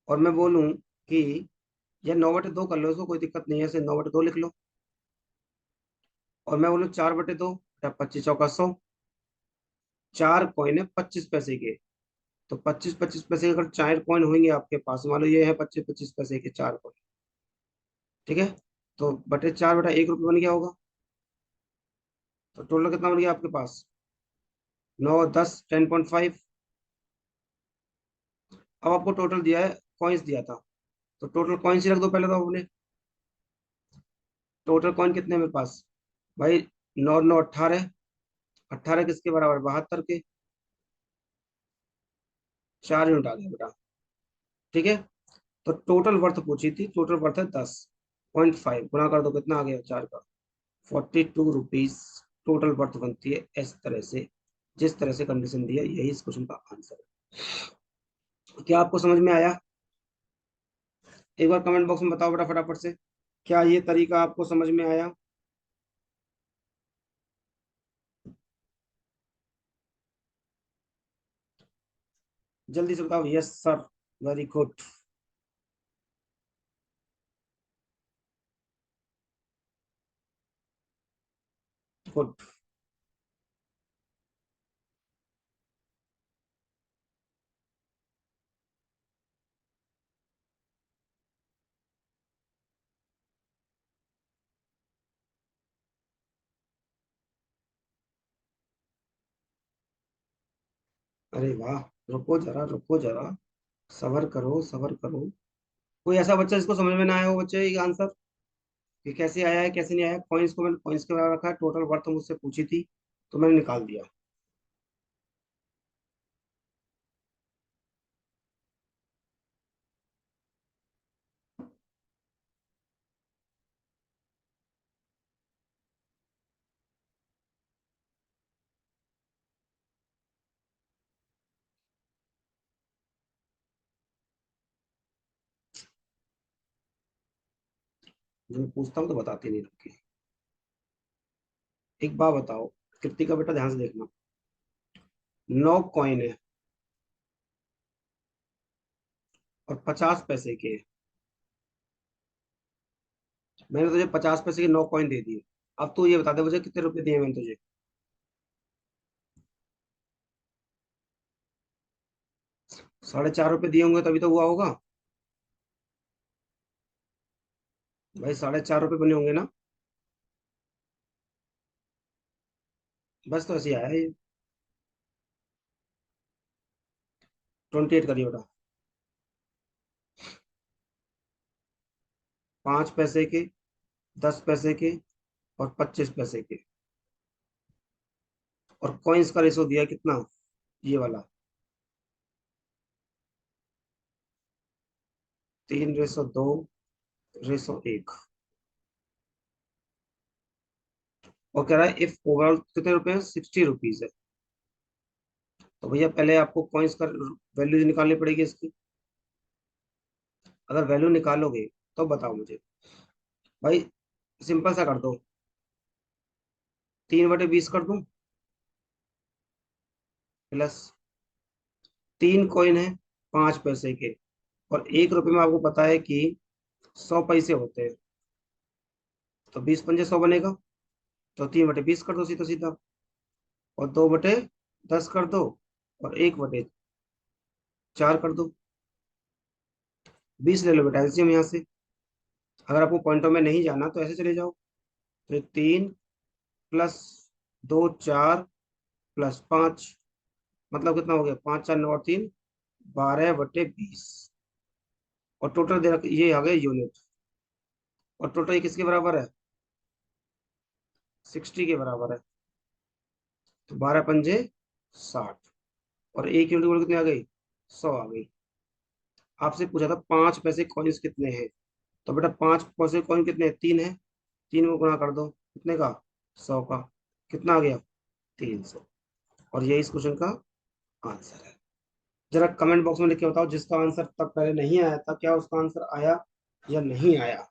और मैं बोलूं कि या 9/2 कर लो, इसको कोई दिक्कत नहीं है, ऐसे 9/2 लिख लो। और मैं बोलूं 4/2, या 25 × 100। 4 कॉइन है 25 पैसे के, तो 25 25 पैसे के अगर 4 कॉइन होंगे आपके पास, मान लो ये है 25 25 पैसे के 4 कॉइन, ठीक है। तो बटे 4 बेटा 1 रुपये बन गया होगा। तो टोटल कितना बन गया आपके पास? 9 10 10.5। अब आपको टोटल दिया है, कॉइन्स दिया था, तो टोटल कॉइन्स ही रख दो पहले तो आपने। टोटल कॉइन कितने हैं मेरे पास भाई? 9 9 18। 18 किसके बराबर? 72 के। 4 यूनिट आ गया बेटा, ठीक है। तो टोटल वर्थ पूछी थी, टोटल वर्थ है 10.5, गुणा कर दो कितना आ गया 4 का? 42 रुपीज टोटल वर्थ बनती है इस तरह से। जिस तरह से कंडीशन दी है, यही इस क्वेश्चन का आंसर है। क्या आपको समझ में आया? एक बार कमेंट बॉक्स में बताओ बेटा फटाफट से, क्या ये तरीका आपको समझ में आया? जल्दी से बताओ। Yes sir, very good. Good. अरे वाह, रुको जरा, रुको जरा, सबर करो, सबर करो। कोई ऐसा बच्चा जिसको समझ में ना आया हो बच्चे ये आंसर, कि कैसे आया है कैसे नहीं आया। कॉइन्स को मैंने कॉइन्स के बराबर रखा है, टोटल वर्थ मुझसे पूछी थी तो मैंने निकाल दिया। जब मैं पूछता हूँ तो बताते नहीं रुके। एक बात बताओ, कृतिक का बेटा ध्यान से देखना। 9 कॉइन है और 50 पैसे के हैं। मैंने तुझे 50 पैसे के 9 कॉइन दे दिए। अब तू ये बता दे मुझे कितने रुपए दिए मैंने तुझे। 4.5 रुपए दिए होंगे तभी तो हुआ होगा। भाई 4.5 रुपए बने होंगे ना। बस तो ऐसे ही आया ये। 28 करिए बेटा। 5 पैसे के, 10 पैसे के और 25 पैसे के। और कॉइन्स का रेशो दिया कितना, ये वाला। 3:2:1। और कह रहा है इफ ओवरऑल कितने रुपए हैं, 60 रुपीज है। तो भैया पहले आपको कॉइन्स का वैल्यू निकालनी पड़ेगी इसकी। अगर वैल्यू निकालोगे तो बताओ मुझे। भाई सिंपल सा कर दो, 3/20 कर दूं, प्लस 3 कॉइन है 5 पैसे के, और 1 रुपए में आपको पता है कि 100 पैसे होते हैं। तो 20 पंजे 100 बनेगा। तो 3/20 कर दो सीधा सीधा, और 2/10 कर दो, और 1/4 कर दो। 20 ले लो बेटा एलसीएम यहाँ से। अगर आपको पॉइंटों में नहीं जाना तो ऐसे चले जाओ। तो 3 + 2 = 4 + 5, मतलब कितना हो गया, 5 × 4 = 9 और 3 12/20। और टोटल दे रख ये आ गए यूनिट। और टोटल ये किसके बराबर है, 60 के बराबर है। तो 12 पंजे 60, और एक यूनिट कितनी आ गई, 100 आ गई। आपसे पूछा था 5 पैसे कॉइन्स कितने हैं। तो बेटा 5 पैसे कॉइन कितने हैं, 3 है। 3 में गुणा कर दो कितने का, 100 का। कितना आ गया, 300। और यही इस क्वेश्चन का आंसर है। जरा कमेंट बॉक्स में लिख के बताओ जिसका आंसर तब पहले नहीं आया था, क्या उसका आंसर आया या नहीं आया।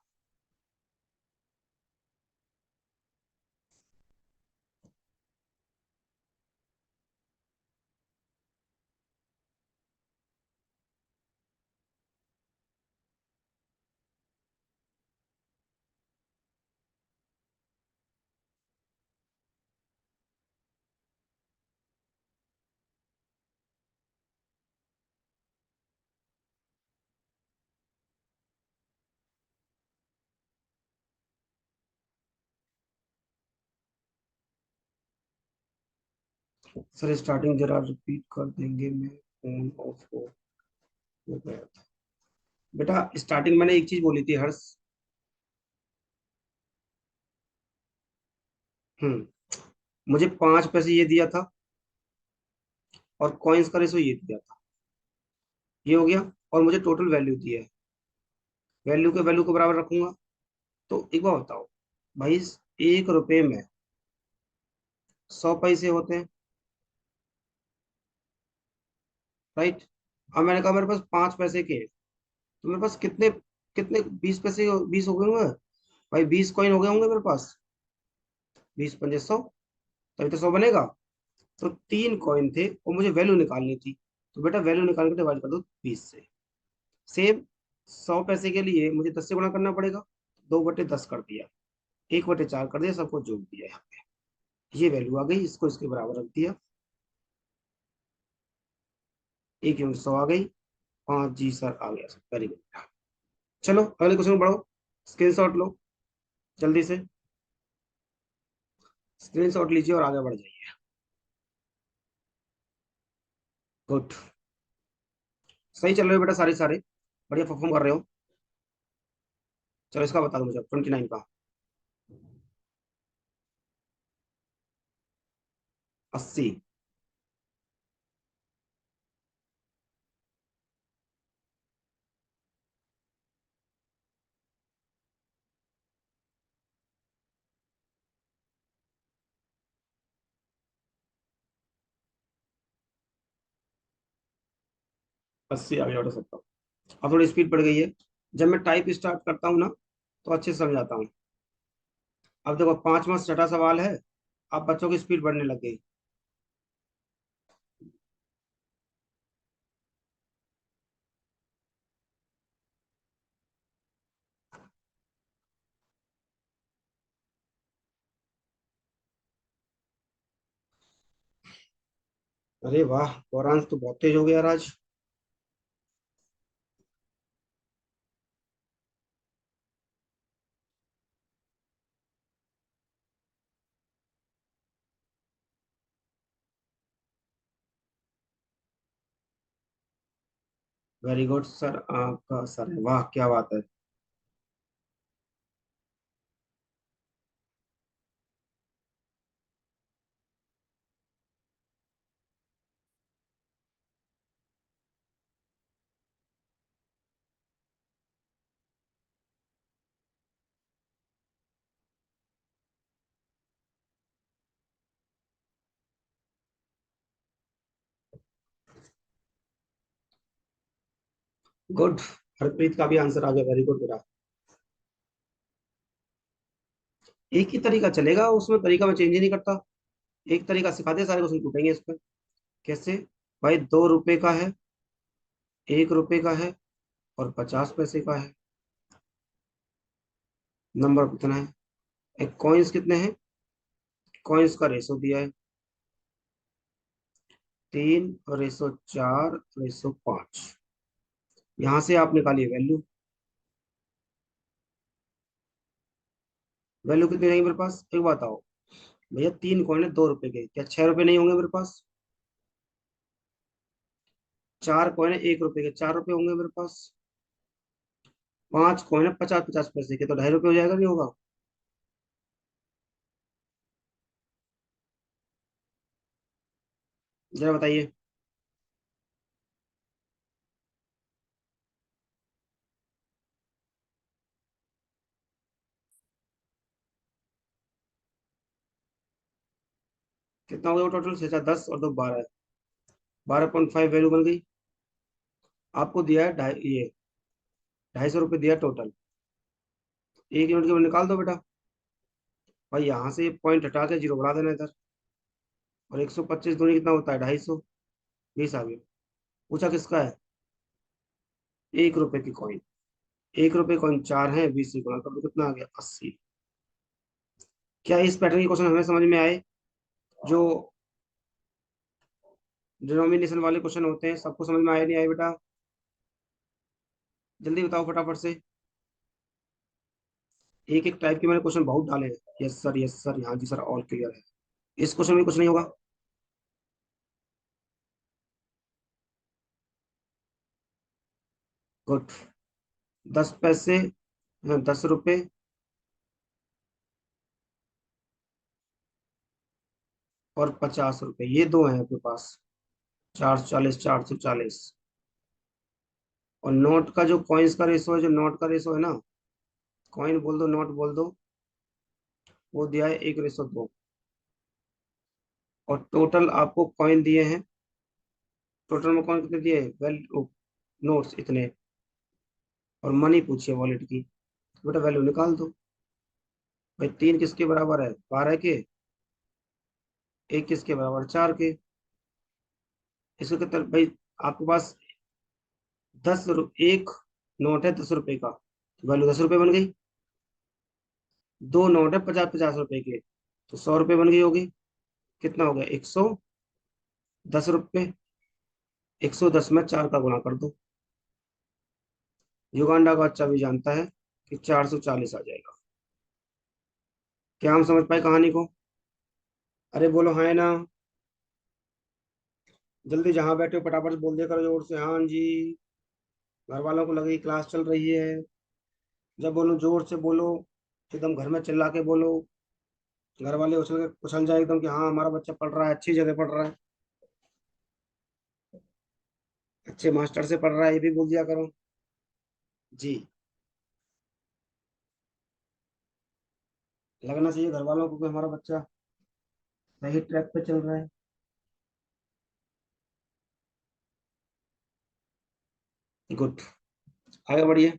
सर स्टार्टिंग जरा रिपीट कर देंगे, मैं फोन ऑफ हो गया था। बेटा स्टार्टिंग मैंने एक चीज बोली थी हर्ष। मुझे 5 पैसे ये दिया था, और कॉइन्स का रेशो ये दिया था, ये हो गया। और मुझे टोटल वैल्यू दी है, वैल्यू के वैल्यू को बराबर रखूंगा। तो एक बार बताओ भाई, 1 रुपए में 100 पैसे होते हैं, राइट। अब मैंने कहा मेरे पास 5 पैसे के हैं, तो मेरे पास कितने, कितने 20 पैसे, 20 हो गए होंगे भाई, 20 कॉइन हो गए होंगे मेरे पास। 20 पंजे 100, तभी तो 100 बनेगा। तो 3 कॉइन थे और मुझे वैल्यू निकालनी थी। तो बेटा वैल्यू निकाल के डिवाइड कर दो 20 से। सेम 100 पैसे के लिए मुझे 10 से गुणा करना पड़ेगा। 2/10 कर दिया, 1/4 कर दिया, सबको जोड़ दिया यहाँ पे। ये वैल्यू आ गई, इसको इसके बराबर रख दिया। 1 × 100 आ गई। 5 जी सर आ गया सर, वेरी गुड। चलो अगले क्वेश्चन में बढ़ो, स्क्रीनशॉट लो जल्दी से, स्क्रीनशॉट लीजिए और आगे बढ़ जाइए। गुड, सही चल रहे हो बेटा, सारे सारे बढ़िया परफॉर्म कर रहे हो। चलो इसका बता दो मुझे, 29 का। 80। 80 आ गया बेटा सबका। अब थोड़ी स्पीड बढ़ गई है। जब मैं टाइप स्टार्ट करता हूँ ना, तो अच्छे से समझाता हूँ। अब देखो, 5वां छठा सवाल है। अब बच्चों की स्पीड बढ़ने लग गई। अरे वाह, गौरांश तो बहुत तेज हो गया यार आज। वेरी गुड सर, आपका सर है, वाह क्या बात है। गुड, हरप्रीत का भी आंसर आ गया, वेरी गुड बेटा। एक ही तरीका चलेगा, उसमें तरीका में चेंज ही नहीं करता। एक तरीका सिखा दे, सारे क्वेश्चन टूटेंगे इस पर। कैसे? भाई, 2 रुपए का है, 1 रुपए का है, और 50 पैसे का है। नंबर कितना है? एक कॉइन्स कितने हैं? कॉइन्स का रेशो दिया है 3/4/5। यहां से आप निकालिए वैल्यू। वैल्यू कितनी रहेगी मेरे पास, एक बात आओ। भैया 3 कॉइन है 2 रुपए के, क्या 6 रुपए नहीं होंगे मेरे पास? 4 कॉइन है 1 रुपए के, 4 रुपए होंगे मेरे पास। 5 कॉइन है 50 50 पैसे के, तो 2.5 रुपए हो जाएगा, नहीं होगा? जरा बताइए। कितना हो गया टोटल? 6 10 और 2 12। 12.5 वैल्यू बन गई। आपको दिया है ढाई, ये 250 रुपये दिया टोटल। 1 यूनिट के ऊपर निकाल दो बेटा। भाई यहाँ से ये पॉइंट हटा के जीरो बढ़ा देना इधर। और 125 दूनी कितना होता है? 250। 20 आ गया। पूछा किसका है? 1 रुपए की कॉइन। 1 रुपए कॉइन 4 है, 20 से गुणा कर दो, कितना आ गया? 80। क्या इस पैटर्न के क्वेश्चन हमें समझ में आए? जो डिनोमिनेशन वाले क्वेश्चन होते हैं, सबको समझ में आया नहीं आया बेटा? जल्दी बताओ फटाफट से। एक एक टाइप के मैंने क्वेश्चन बहुत डाले हैं। यस सर, यस सर, हाँ जी सर, ऑल क्लियर है। इस क्वेश्चन में कुछ नहीं होगा। गुड। 10 पैसे, 10 रुपए, और 50 रुपए, ये दो हैं आपके पास। 440, 440। और नोट का जो कॉइन्स का रेशो है, जो नोट का रेशो है ना, कॉइन बोल दो, नोट बोल दो, वो दिया है 1/2। और टोटल आपको कॉइन दिए हैं। टोटल में कॉइन कितने दिए? वेल, नोट्स इतने। और मनी पूछिए वॉलेट की, तो बेटा वैल्यू निकाल दो। भाई 3 किसके बराबर है? 12 के। एक किसके बराबर? 4 के। इसको कितना भाई? आपके पास एक नोट है 10 रुपए का, वैल्यू 10 रुपए बन गई। दो नोट है 50-50 रुपए के, तो 100 रुपए बन गई होगी। कितना हो गया? 110 रुपये। 110 में 4 का गुणा कर दो। युगांडा का बच्चा भी जानता है कि 440 आ जाएगा। क्या हम समझ पाए कहानी को? अरे बोलो हाँ है ना। जल्दी जहां बैठे हो फटाफट से बोल दिया करो जोर से, हाँ जी। घर वालों को लगे क्लास चल रही है। जब बोलो जोर से बोलो, एकदम घर में चिल्ला के बोलो। घर वाले उछल जाए एकदम कि हाँ हमारा बच्चा पढ़ रहा है, अच्छी जगह पढ़ रहा है, अच्छे मास्टर से पढ़ रहा है, ये भी बोल दिया करो। जी। लगना चाहिए घर वालों को कि हमारा बच्चा सही ट्रैक पे चल रहा है। गुड। आगे बढ़िए।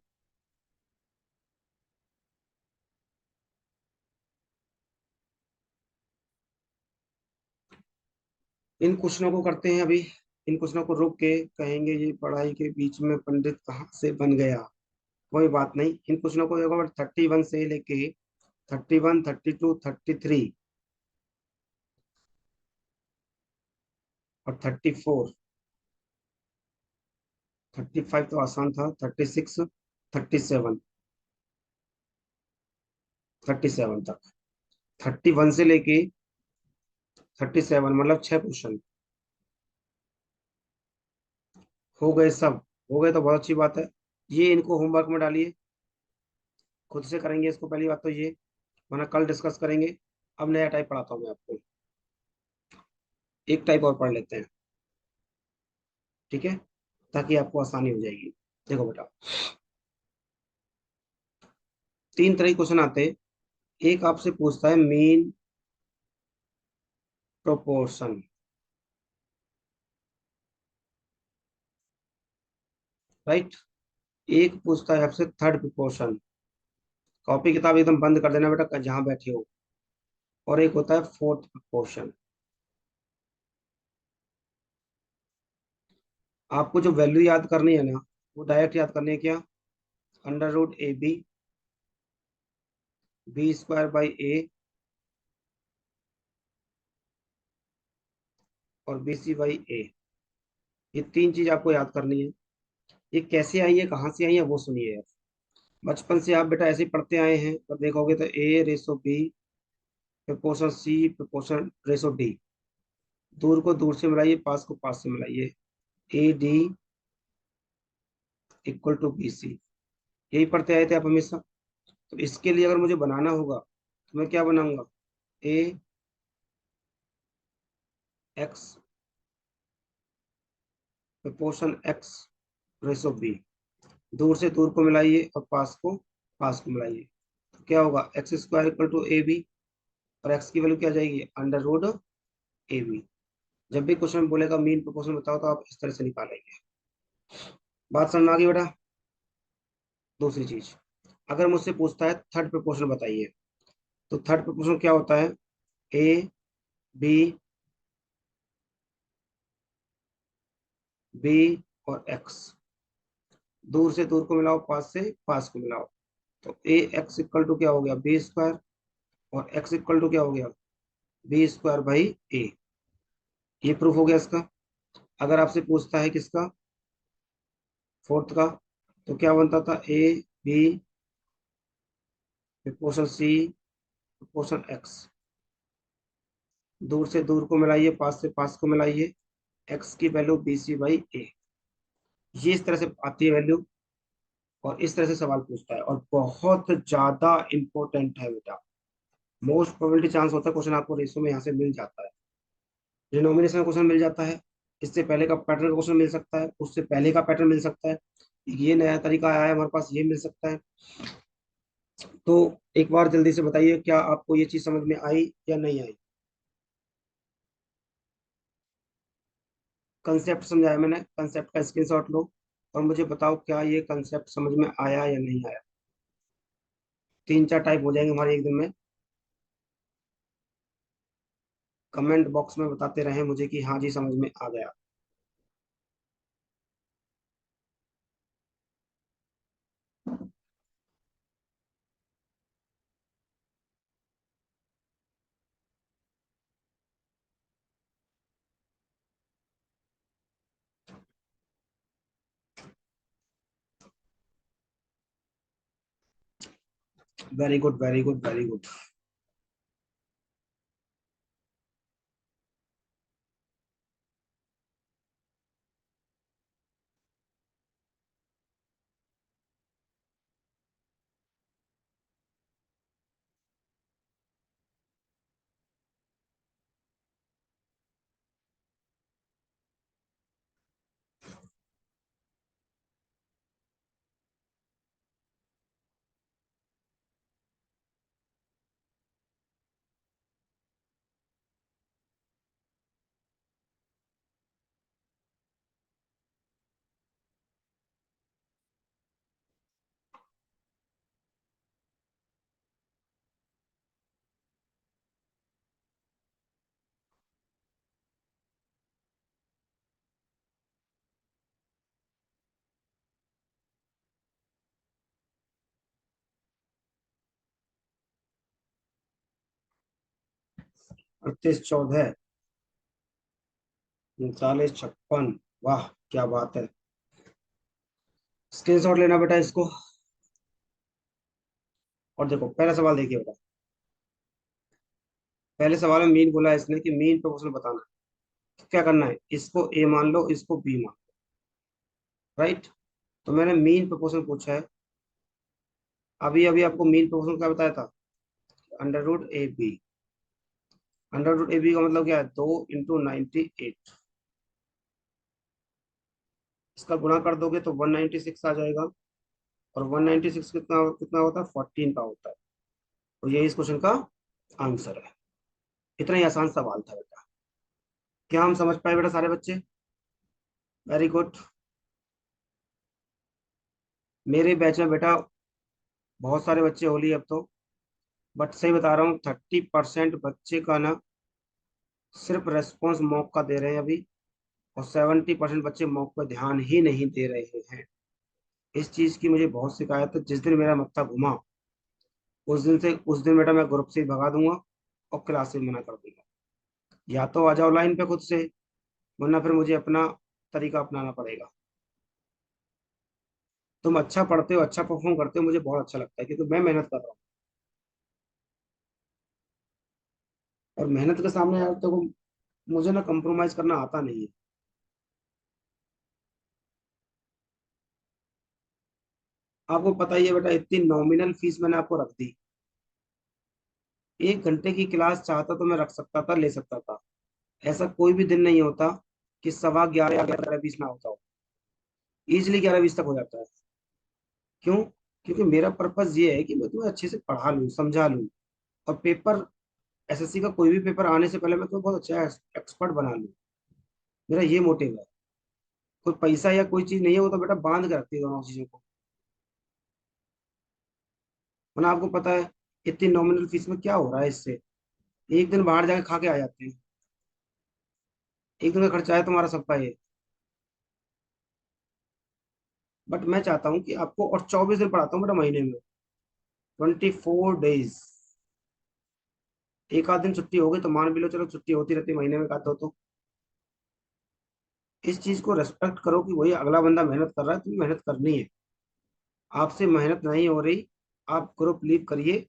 इन क्वेश्चनों को करते हैं अभी। इन क्वेश्चनों को रोक के कहेंगे ये पढ़ाई के बीच में पंडित कहाँ से बन गया। कोई बात नहीं, इन क्वेश्चनों को एक बार 31 से लेके 31, 32, 33 और 34, 35 तो आसान था, 36, 37, 37 तक, 31 से लेके 37 मतलब 6 क्वेश्चन हो गए सब। हो गए तो बहुत अच्छी बात है। ये इनको होमवर्क में डालिए, खुद से करेंगे इसको, पहली बात तो ये, वरना कल डिस्कस करेंगे। अब नया टाइप पढ़ाता हूँ मैं आपको। एक टाइप और पढ़ लेते हैं, ठीक है, ताकि आपको आसानी हो जाएगी। देखो बेटा, 3 तरह के क्वेश्चन आते हैं। एक आपसे पूछता है मीन प्रोपोर्शन, राइट। एक पूछता है आपसे थर्ड प्रोपोर्शन। कॉपी किताब एकदम बंद कर देना बेटा जहां बैठे हो। और एक होता है फोर्थ प्रोपोर्शन। आपको जो वैल्यू याद करनी है ना, वो डायरेक्ट याद करनी है। क्या? √AB, B² बाई A और BC/A। ये 3 चीज आपको याद करनी है। ये कैसे आई है, कहाँ से आई है, वो सुनिए यार। बचपन से आप बेटा ऐसे ही पढ़ते आए हैं, तो देखोगे तो A/B, proportion/D। दूर को दूर से मिलाइए, पास को पास से मिलाइए। AD=BC। यही पढ़ते आए थे आप हमेशा। तो इसके लिए अगर मुझे बनाना होगा तो मैं क्या बनाऊंगा? AX proportion X/B। दूर से दूर को मिलाइए और पास को मिलाइए। तो क्या होगा? X² = AB। और x की वैल्यू क्या आ जाएगी? √AB। जब भी क्वेश्चन बोलेगा मीन प्रोपोर्शन बताओ, तो आप इस तरह से निकालेंगे। बात समझ में आ गई बेटा? दूसरी चीज, अगर मुझसे पूछता है थर्ड प्रोपोर्शन बताइए, तो थर्ड प्रोपोर्शन क्या होता है? A, B और X। दूर से दूर को मिलाओ, पास से पास को मिलाओ। तो AX= क्या हो गया? B²। और X= क्या हो गया? B²/A। ये प्रूफ हो गया इसका। अगर आपसे पूछता है किसका? फोर्थ का। तो क्या बनता था? AB proportion C proportion X। दूर से दूर को मिलाइए, पास से पास को मिलाइए। X की वैल्यू BC/A। ये इस तरह से आती है वैल्यू, और इस तरह से सवाल पूछता है, और बहुत ज्यादा इंपॉर्टेंट है बेटा। मोस्ट प्रोबेबिलिटी चांस होता है क्वेश्चन आपको रेशो में यहाँ से मिल जाता है। डिनोमिनेशन का क्वेश्चन मिल जाता है, इससे पहले का पैटर्न का क्वेश्चन मिल सकता है, उससे पहले का पैटर्न मिल सकता है, ये नया तरीका आया है हमारे पास, ये मिल सकता है। तो एक बार जल्दी से बताइए, क्या आपको ये चीज समझ में आई या नहीं आई? कंसेप्ट समझाया मैंने, कंसेप्ट का स्क्रीनशॉट लो और मुझे बताओ क्या ये कंसेप्ट समझ में आया या नहीं आया। 3-4 टाइप हो जाएंगे हमारे एक दिन में। कमेंट बॉक्स में बताते रहे मुझे कि हाँ जी समझ में आ गया। Very good, very good, very good. 38 14, 39 56। वाह, क्या बात है। स्क्रीनशॉट लेना बेटा इसको। और देखो पहला सवाल देखिए बेटा। पहले सवाल में मीन बोला है इसने कि मीन प्रोपोर्शनल बताना है। तो क्या करना है, इसको ए मान लो, इसको बी मान लो। राइट। तो मैंने मीन प्रोपोर्शनल पूछा है। अभी अभी आपको मीन प्रोपोर्शनल क्या बताया था? Under root a b. Under root a b का मतलब क्या है? 2 × 98। इसका गुणा कर दोगे तो 196 आ जाएगा। और 196 कितना कितना होता है? 14 का होता है। तो यही इस क्वेश्चन का आंसर है। इतना ही आसान सवाल था बेटा। क्या हम समझ पाए बेटा सारे बच्चे? Very good. मेरे बैच में बेटा बहुत सारे बच्चे होली अब तो। बट सही बता रहा हूँ, 30% बच्चे का ना सिर्फ रेस्पॉन्स मॉक का दे रहे हैं अभी। और 70% बच्चे मॉक पर ध्यान ही नहीं दे रहे हैं। इस चीज की मुझे बहुत शिकायत है। जिस दिन मेरा मत्था घुमा, उस दिन बेटा मैं ग्रुप से ही भगा दूंगा और क्लास से मना कर दूंगा। या तो आ जाओ लाइन पे खुद से, वरना फिर मुझे अपना तरीका अपनाना पड़ेगा। तुम अच्छा पढ़ते हो, अच्छा परफॉर्म करते हो, मुझे बहुत अच्छा लगता है, क्योंकि मैं मेहनत कर रहा हूँ। और मेहनत के सामने यार तो मुझे ना कंप्रोमाइज करना आता नहीं है। आपको पता ही है बेटा, इतनी नॉमिनल फीस मैंने आपको रख दी। 1 घंटे की क्लास चाहता तो मैं रख सकता था, ले सकता था। ऐसा कोई भी दिन नहीं होता कि 11:15 या 11:20 ना होता हो। इजिली 11:20 तक हो जाता है। क्यों? क्योंकि मेरा पर्पज ये है कि मैं तुम्हें अच्छे से पढ़ा लूँ, समझा लूँ। और पेपर, एसएससी का कोई भी पेपर आने से पहले मैं तुम्हें बहुत अच्छा एक्सपर्ट बना लूँ। मेरा ये मोटिव है। कोई पैसा या कोई चीज नहीं है, वो तो बेटा बांध के रखती है दोनों चीजों को। वरना आपको पता है इतनी नॉमिनल फीस में क्या हो रहा है इससे? एक दिन बाहर जाके खा के आ जाते हैं। एक दिन का खर्चा है तुम्हारा सबका ये। बट मैं चाहता हूँ कि आपको, और 24 दिन पढ़ाता हूँ बेटा महीने में, 24 डेज। एक आध दिन छुट्टी हो गई तो मान भी लो, चलो छुट्टी होती रहती है महीने में, का तो इस चीज को रेस्पेक्ट करो कि वही अगला बंदा मेहनत कर रहा है, तुम्हें मेहनत करनी है। आपसे मेहनत नहीं हो रही, आप ग्रुप लीव करिए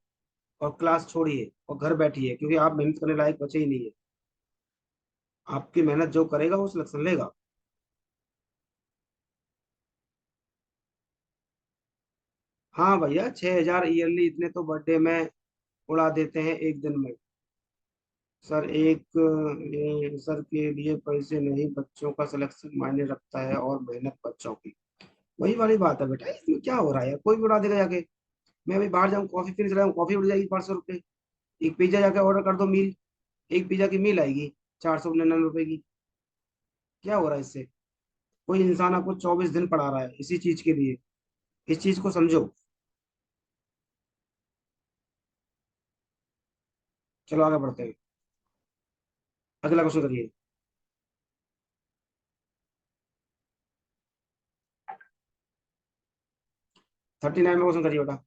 और क्लास छोड़िए और घर बैठिए, क्योंकि आप मेहनत करने लायक बचे ही नहीं है। आपकी मेहनत जो करेगा वो सिलेक्शन लेगा। हाँ भैया, 6,000 ईयरली, इतने तो बर्थडे में उड़ा देते हैं एक दिन में। सर सर के लिए पैसे नहीं, बच्चों का सिलेक्शन मायने रखता है और मेहनत बच्चों की। वही वाली बात है बेटा, इसमें क्या हो रहा है यार? कोई भी उड़ा देगा जाके। मैं अभी बाहर जाऊँ, कॉफी पीने चला जाऊँ, कॉफी उड़ जाएगी 500 रुपये। एक पिज्जा जाके ऑर्डर कर दो, मील, एक पिज्जा की मील आएगी 499 रुपए की। क्या हो रहा है इससे? कोई इंसान आपको 24 दिन पढ़ा रहा है इसी चीज के लिए। इस चीज को समझो। चलो आगे बढ़ते हैं। अगला क्वेश्चन करिए। 39 में क्वेश्चन करिए बेटा।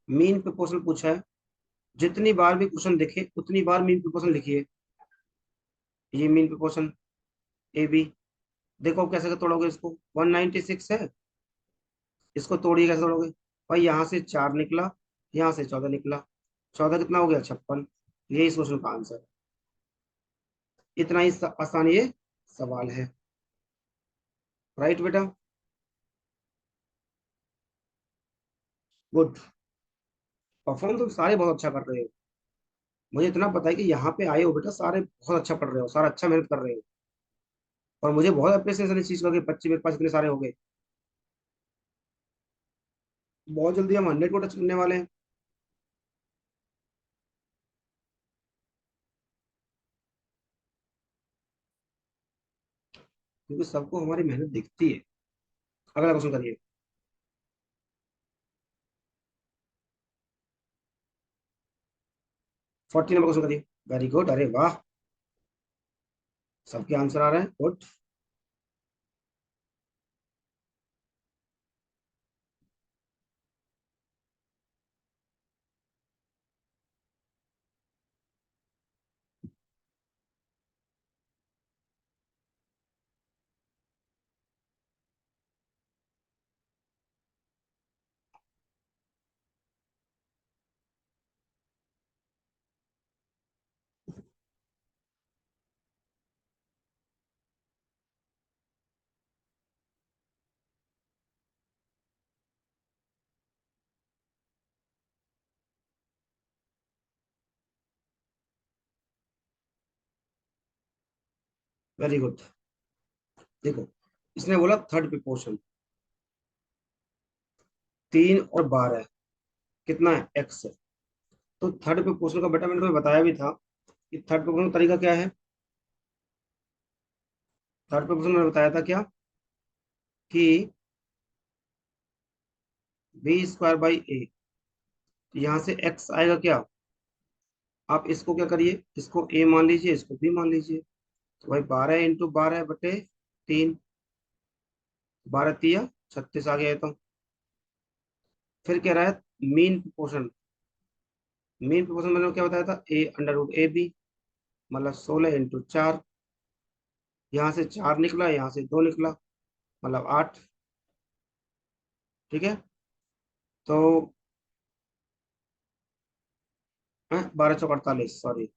मीन प्रोपोर्शन पूछा है। जितनी बार भी क्वेश्चन दिखे उतनी बार मीन प्रोपोर्शन लिखिए। ये मीन प्रोपोर्शन ए बी। देखो कैसे तोड़ोगे इसको। 196 है, इसको तोड़िए, कैसे तोड़ोगे? भाई यहाँ से 4 निकला, यहाँ से 14 निकला, 14 कितना हो गया? 56। यही इस क्वेश्चन का आंसर है। इतना ही आसान ये सवाल है। राइट बेटा? गुड। परफॉर्म तो सारे बहुत अच्छा कर रहे हो। मुझे इतना पता है कि यहाँ पे आए हो बेटा सारे बहुत अच्छा पढ़ रहे हो, सारा अच्छा मेहनत कर रहे हो। और मुझे बहुत अप्रिसिएशन इस चीज का कि बच्चे मेरे पास इतने सारे हो गए। बहुत जल्दी हम 100 को टच करने वाले हैं। क्योंकि सबको हमारी मेहनत दिखती है। अगला क्वेश्चन करिए। 40 नंबर क्वेश्चन करिए। वेरी गुड, अरे वाह, सबके आंसर आ रहे हैं, गुड। Very good. देखो, इसने बोला थर्ड प्रिपोर्शन, 3 और 12 कितना है? एक्स है। तो थर्ड प्रिपोर्शन का बेटा मैंने तुम्हें बताया भी था कि थर्ड प्रिपोर्शन का तरीका क्या है। थर्ड प्रिपोर्शन मैंने बताया था क्या, कि b² बाई a। यहाँ से x आएगा क्या? आप इसको क्या करिए, इसको a मान लीजिए, इसको b मान लीजिए। तो भाई 12 × 12/3, 12 × 3 = 36 आ गया। तो फिर कह रहा है मीन प्रोपोर्शन। मीन प्रोपोर्शन मैंने क्या बताया था? a√ab, मतलब 16 × 4। यहाँ से 4 निकला, यहाँ से 2 निकला, मतलब 8। ठीक है। तो 12×4 = 48, सॉरी,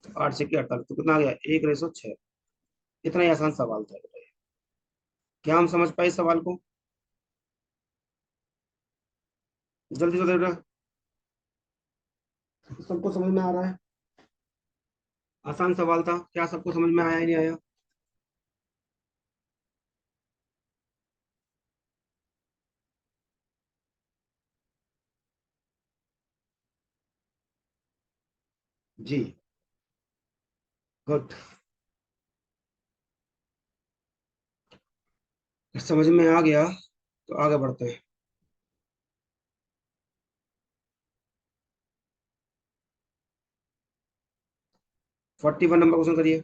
8×6 = 48, तो कितना आ गया? 1/6। इतना ही आसान सवाल था बेटा ये। क्या हम समझ पाए इस सवाल को? जल्दी से बेटा, सबको समझ में आ रहा है? आसान सवाल था, क्या सबको समझ में आया ही नहीं आया? जी, गुड। समझ में आ गया तो आगे बढ़ते हैं। 41 नंबर क्वेश्चन करिए।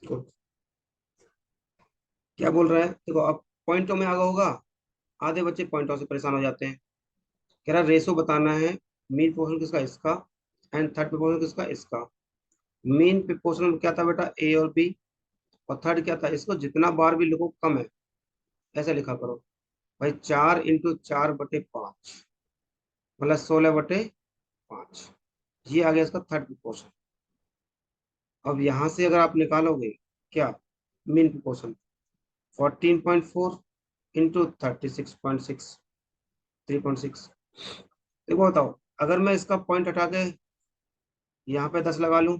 गुड। क्या बोल रहा है? देखो, अब पॉइंटों में आगे होगा। आधे बच्चे पॉइंटों से परेशान हो जाते हैं। कह रहा रेशो बताना है, मीन पोर्शन किसका? इसका। एंड थर्ड पोर्शन किसका? इसका। मीन पोर्शन क्या था बेटा? ए और बी। और थर्ड क्या था? इसको जितना बार भी लिखो कम है, ऐसे लिखा करो। भाई 4 × 4/5, मतलब 16/5। ये आ गया इसका थर्ड पोर्शन। अब यहां से अगर आप निकालोगे क्या, मीन पोर्शन, 14.4 × 36.6, 3.6। देखो बताओ, अगर मैं इसका पॉइंट हटा के यहाँ पे 10 लगा लूं,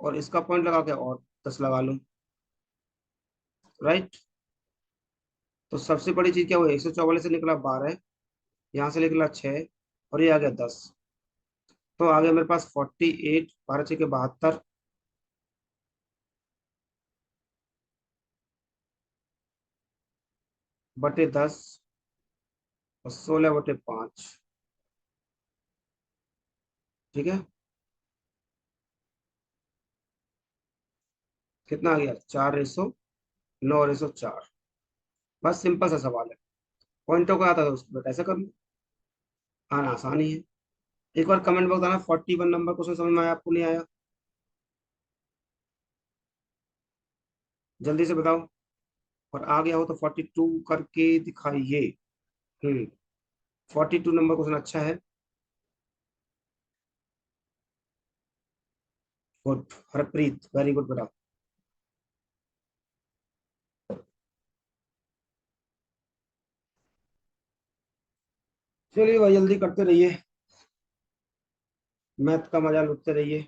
और इसका पॉइंट लगा के और 10 लगा लूं, राइट? तो सबसे बड़ी चीज क्या हुई? 144 से निकला 12, यहाँ से निकला 6, और ये आ गया 10। तो आ गया मेरे पास 48, 12×6 = 72। बटे 10 और 16/5। ठीक है, कितना आ गया? 4:9:4। बस सिंपल सा सवाल है। पॉइंटों का आता था उसको बेटा ऐसा कर लो। हाँ ना, आसान ही है। एक बार कमेंट बॉक्स बताना 41 नंबर क्वेश्चन समझ में आया आपको, नहीं आया? जल्दी से बताओ। और आ गया हो तो 42 करके दिखाइए। 42 नंबर क्वेश्चन अच्छा है। गुड हरप्रीत, वेरी गुड बेटा। चलिए भाई जल्दी करते रहिए, मैथ का मजा लुटते रहिए।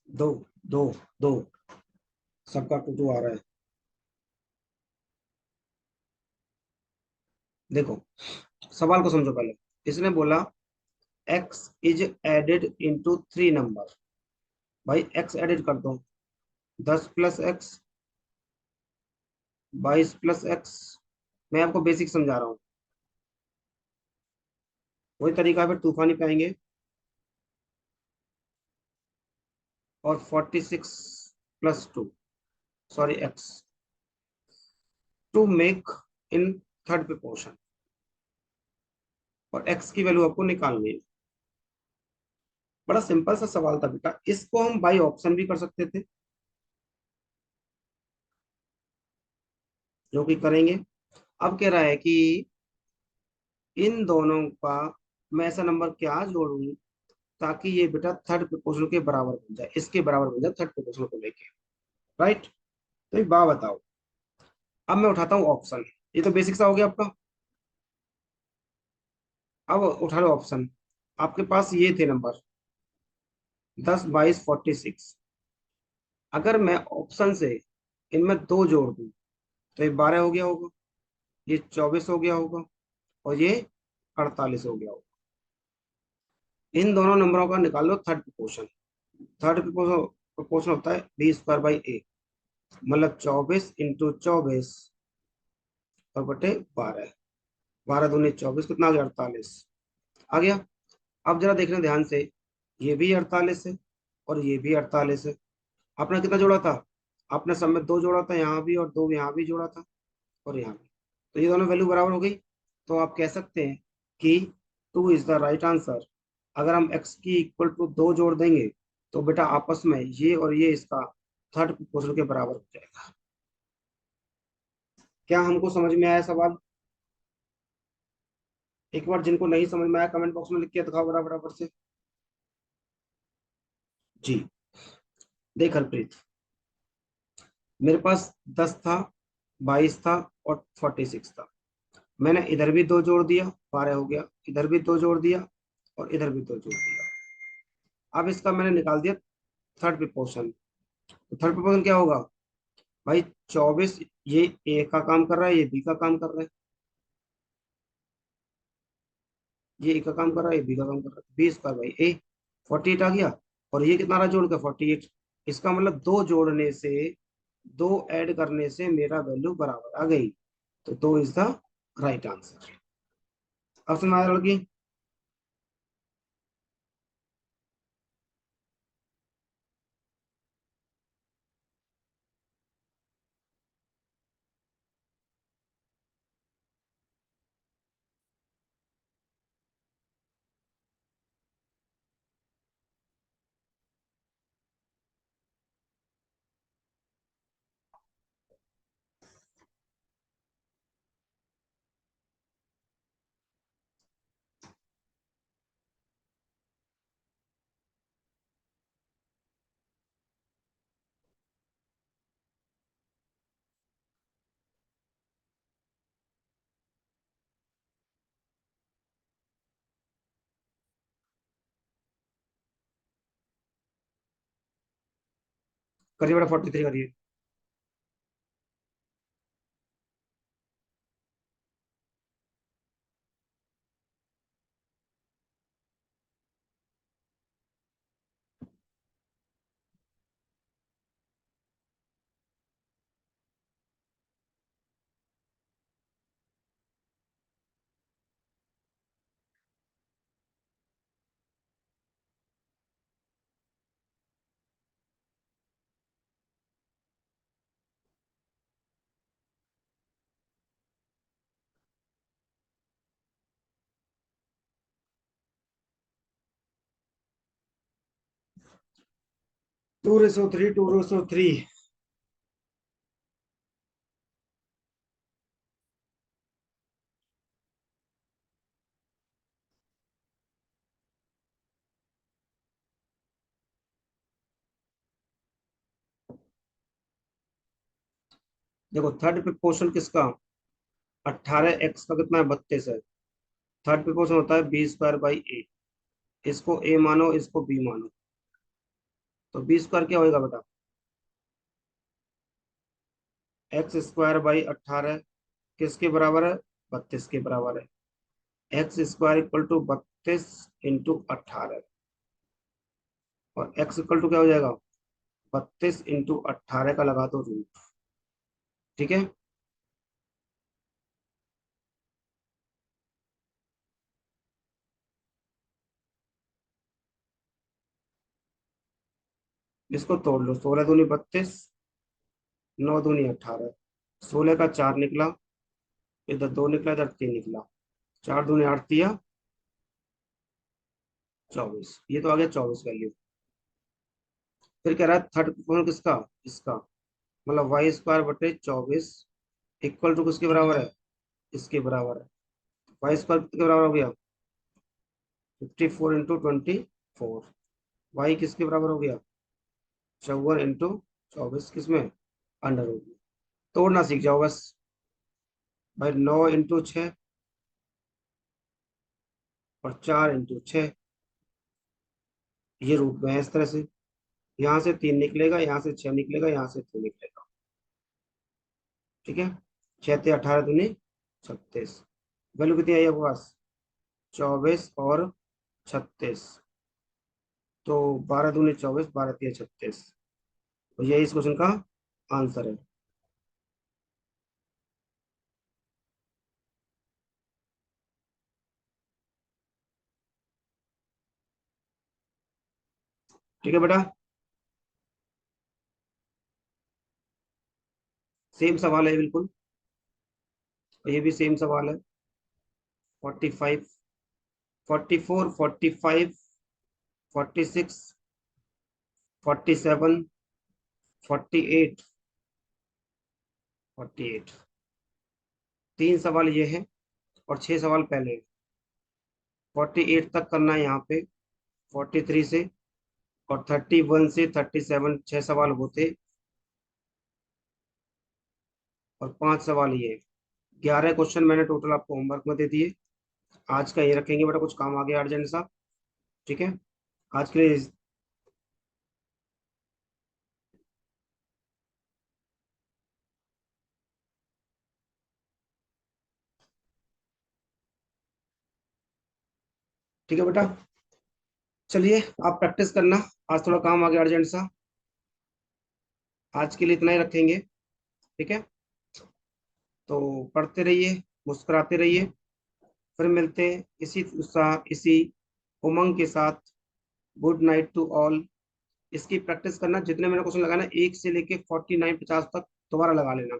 दो, दो, दो, सबका टू आ रहा है। देखो, सवाल को समझो पहले। इसने बोला x is added into 3 number. भाई x एडेड कर दो। 10 + x, 22 + x। मैं आपको बेसिक समझा रहा हूँ। वही तरीका फिर तूफानी पे आएंगे। और 46 + 2, sorry x, to make in third proportion. और x की वैल्यू आपको निकालनी है। बड़ा सिंपल सा सवाल था बेटा, इसको हम बाई ऑप्शन भी कर सकते थे, जो कि करेंगे। अब कह रहा है कि इन दोनों का मैं ऐसा नंबर क्या जोड़ूं ताकि ये बेटा थर्ड प्रोपोर्शन के बराबर बन जाए, इसके बराबर बन जाए थर्ड प्रोपोर्शन को लेके। राइट? तो एक बात बताओ। अब मैं उठाता हूँ ऑप्शन। ये तो बेसिक सा हो गया आपका। अब उठा लो ऑप्शन। आपके पास ये थे नंबर 10, 22, 46। अगर मैं ऑप्शन से इनमें दो जोड़ दूं तो ये 12 हो गया होगा, ये 24 हो गया होगा, और ये 48 हो गया होगा। इन दोनों नंबरों का निकाल लो third proportion. Third proportion proportion होता है b² / a, मतलब 24 × 24 और बटे 12। 12 दूनी 24, कितना आ गया? 48 आ गया। अब जरा देखना ध्यान से, ये भी 48 है और ये भी 48 है। आपने कितना जोड़ा था? आपने सब में दो जोड़ा था, यहाँ भी, और दो यहाँ भी जोड़ा था, और यहाँ भी। तो ये दोनों वैल्यू बराबर हो गई। तो आप कह सकते हैं कि 2 इज द राइट आंसर। अगर हम x की इक्वल टू 2 जोड़ देंगे तो बेटा आपस में ये और ये इसका थर्ड प्रोपोर्शन के बराबर हो जाएगा। क्या हमको समझ में आया सवाल? एक बार जिनको नहीं समझ में आया कमेंट बॉक्स में लिख के दिखाओ बराबर बराबर से। जी। देख हरप्रीत, मेरे पास 10 था, 22 था और 46 था। मैंने इधर भी दो जोड़ दिया, 12 हो गया। इधर भी दो जोड़ दिया और इधर भी दो जोड़ दिया। अब इसका मैंने निकाल दिया थर्ड प्रोपोर्शन। तो थर्ड प्रोपोर्शन क्या होगा भाई? 24, ये ए का काम कर रहा है, ये बी का काम कर रहा है। ये ए का काम कर रहा है, ये बी का काम कर रहा है। 20 ² / a, 48 आ गया। और ये कितना रहा जोड़ का? 48। इसका मतलब दो जोड़ने से, दो ऐड करने से मेरा वैल्यू बराबर आ गई। तो दो इज द राइट आंसर। अब समझ में आया लड़की? करिए बेटा 43 करिए। Two ratio three, 2/3। देखो थर्ड प्रिपोर्शन किसका, 18x का कितना है, 32 है। थर्ड प्रिपोर्शन होता है b² / a। इसको a मानो, इसको b मानो। तो b² क्या होएगा बेटा, x² / 18 किसके बराबर है, 32 के बराबर है। x² = 32 × 18। और x क्या हो जाएगा, 32 × 18 का लगा दो रूट। ठीक है। इसको तोड़ लो, 16 दूनी 32, 9 दूनी 18। 16 का 4 निकला, इधर 2 निकला, इधर 3 निकला। 4 दूनी 8 दिया 24। ये तो आ गया 24 वैल्यू। फिर कह रहा है थर्ड कौन किसका, इसका। मतलब y² / 24 इक्वल टू किसके बराबर है, इसके बराबर है। y² किसके बराबर हो गया, 54 × 24। y किसके बराबर हो गया, 54 × 24, किसमें, अंडर रूट में। तोड़ना सीख जाओ बस। भाई 9 × 6 और 4 × 6, ये रूट में है इस तरह से। यहाँ से 3 निकलेगा, यहाँ से 6 निकलेगा, यहाँ से 3 निकलेगा। ठीक है। 6 × 3 = 18 दूनी 36। वैल्यू कितनी आई आपके पास, 24 और 36। तो 12 दूनी 24, 12 × 3 = 36। तो यही इस क्वेश्चन का आंसर है। ठीक है बेटा। सेम सवाल है बिल्कुल, और ये भी सेम सवाल है। 45, 44, 45, 46, 47, 48, 48। 3 सवाल ये है और 6 सवाल पहले हैं। 48 तक करना है यहाँ पे, 43 से। और 31 से 37 6 सवाल होते, और 5 सवाल ये। 11 क्वेश्चन मैंने टोटल आपको होमवर्क में दे दिए। आज का ये रखेंगे बेटा, कुछ काम आ गया अर्जेंट सा। ठीक है। आज के लिए। ठीक है बेटा, चलिए आप प्रैक्टिस करना। आज थोड़ा काम आ गया अर्जेंट सा। आज के लिए इतना ही रखेंगे। ठीक है। तो पढ़ते रहिए, मुस्कुराते रहिए। फिर मिलते हैं इसी उत्साह, इसी उमंग के साथ। Good night to all. इसकी प्रैक्टिस करना, जितने मैंने क्वेश्चन लगाना 1 से लेके 49 50 तक दोबारा लगा लेना।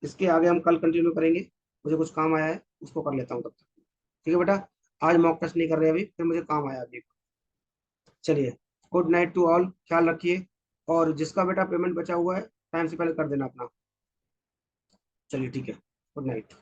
इसके आगे हम कल कंटिन्यू करेंगे। मुझे कुछ काम आया है, उसको कर लेता हूँ तब तक। ठीक है बेटा। आज मॉक टेस्ट नहीं कर रहे अभी, फिर मुझे काम आया अभी। चलिए, गुड नाइट टू ऑल, ख्याल रखिए। और जिसका बेटा पेमेंट बचा हुआ है, टाइम से पहले कर देना अपना। चलिए ठीक है, गुड नाइट।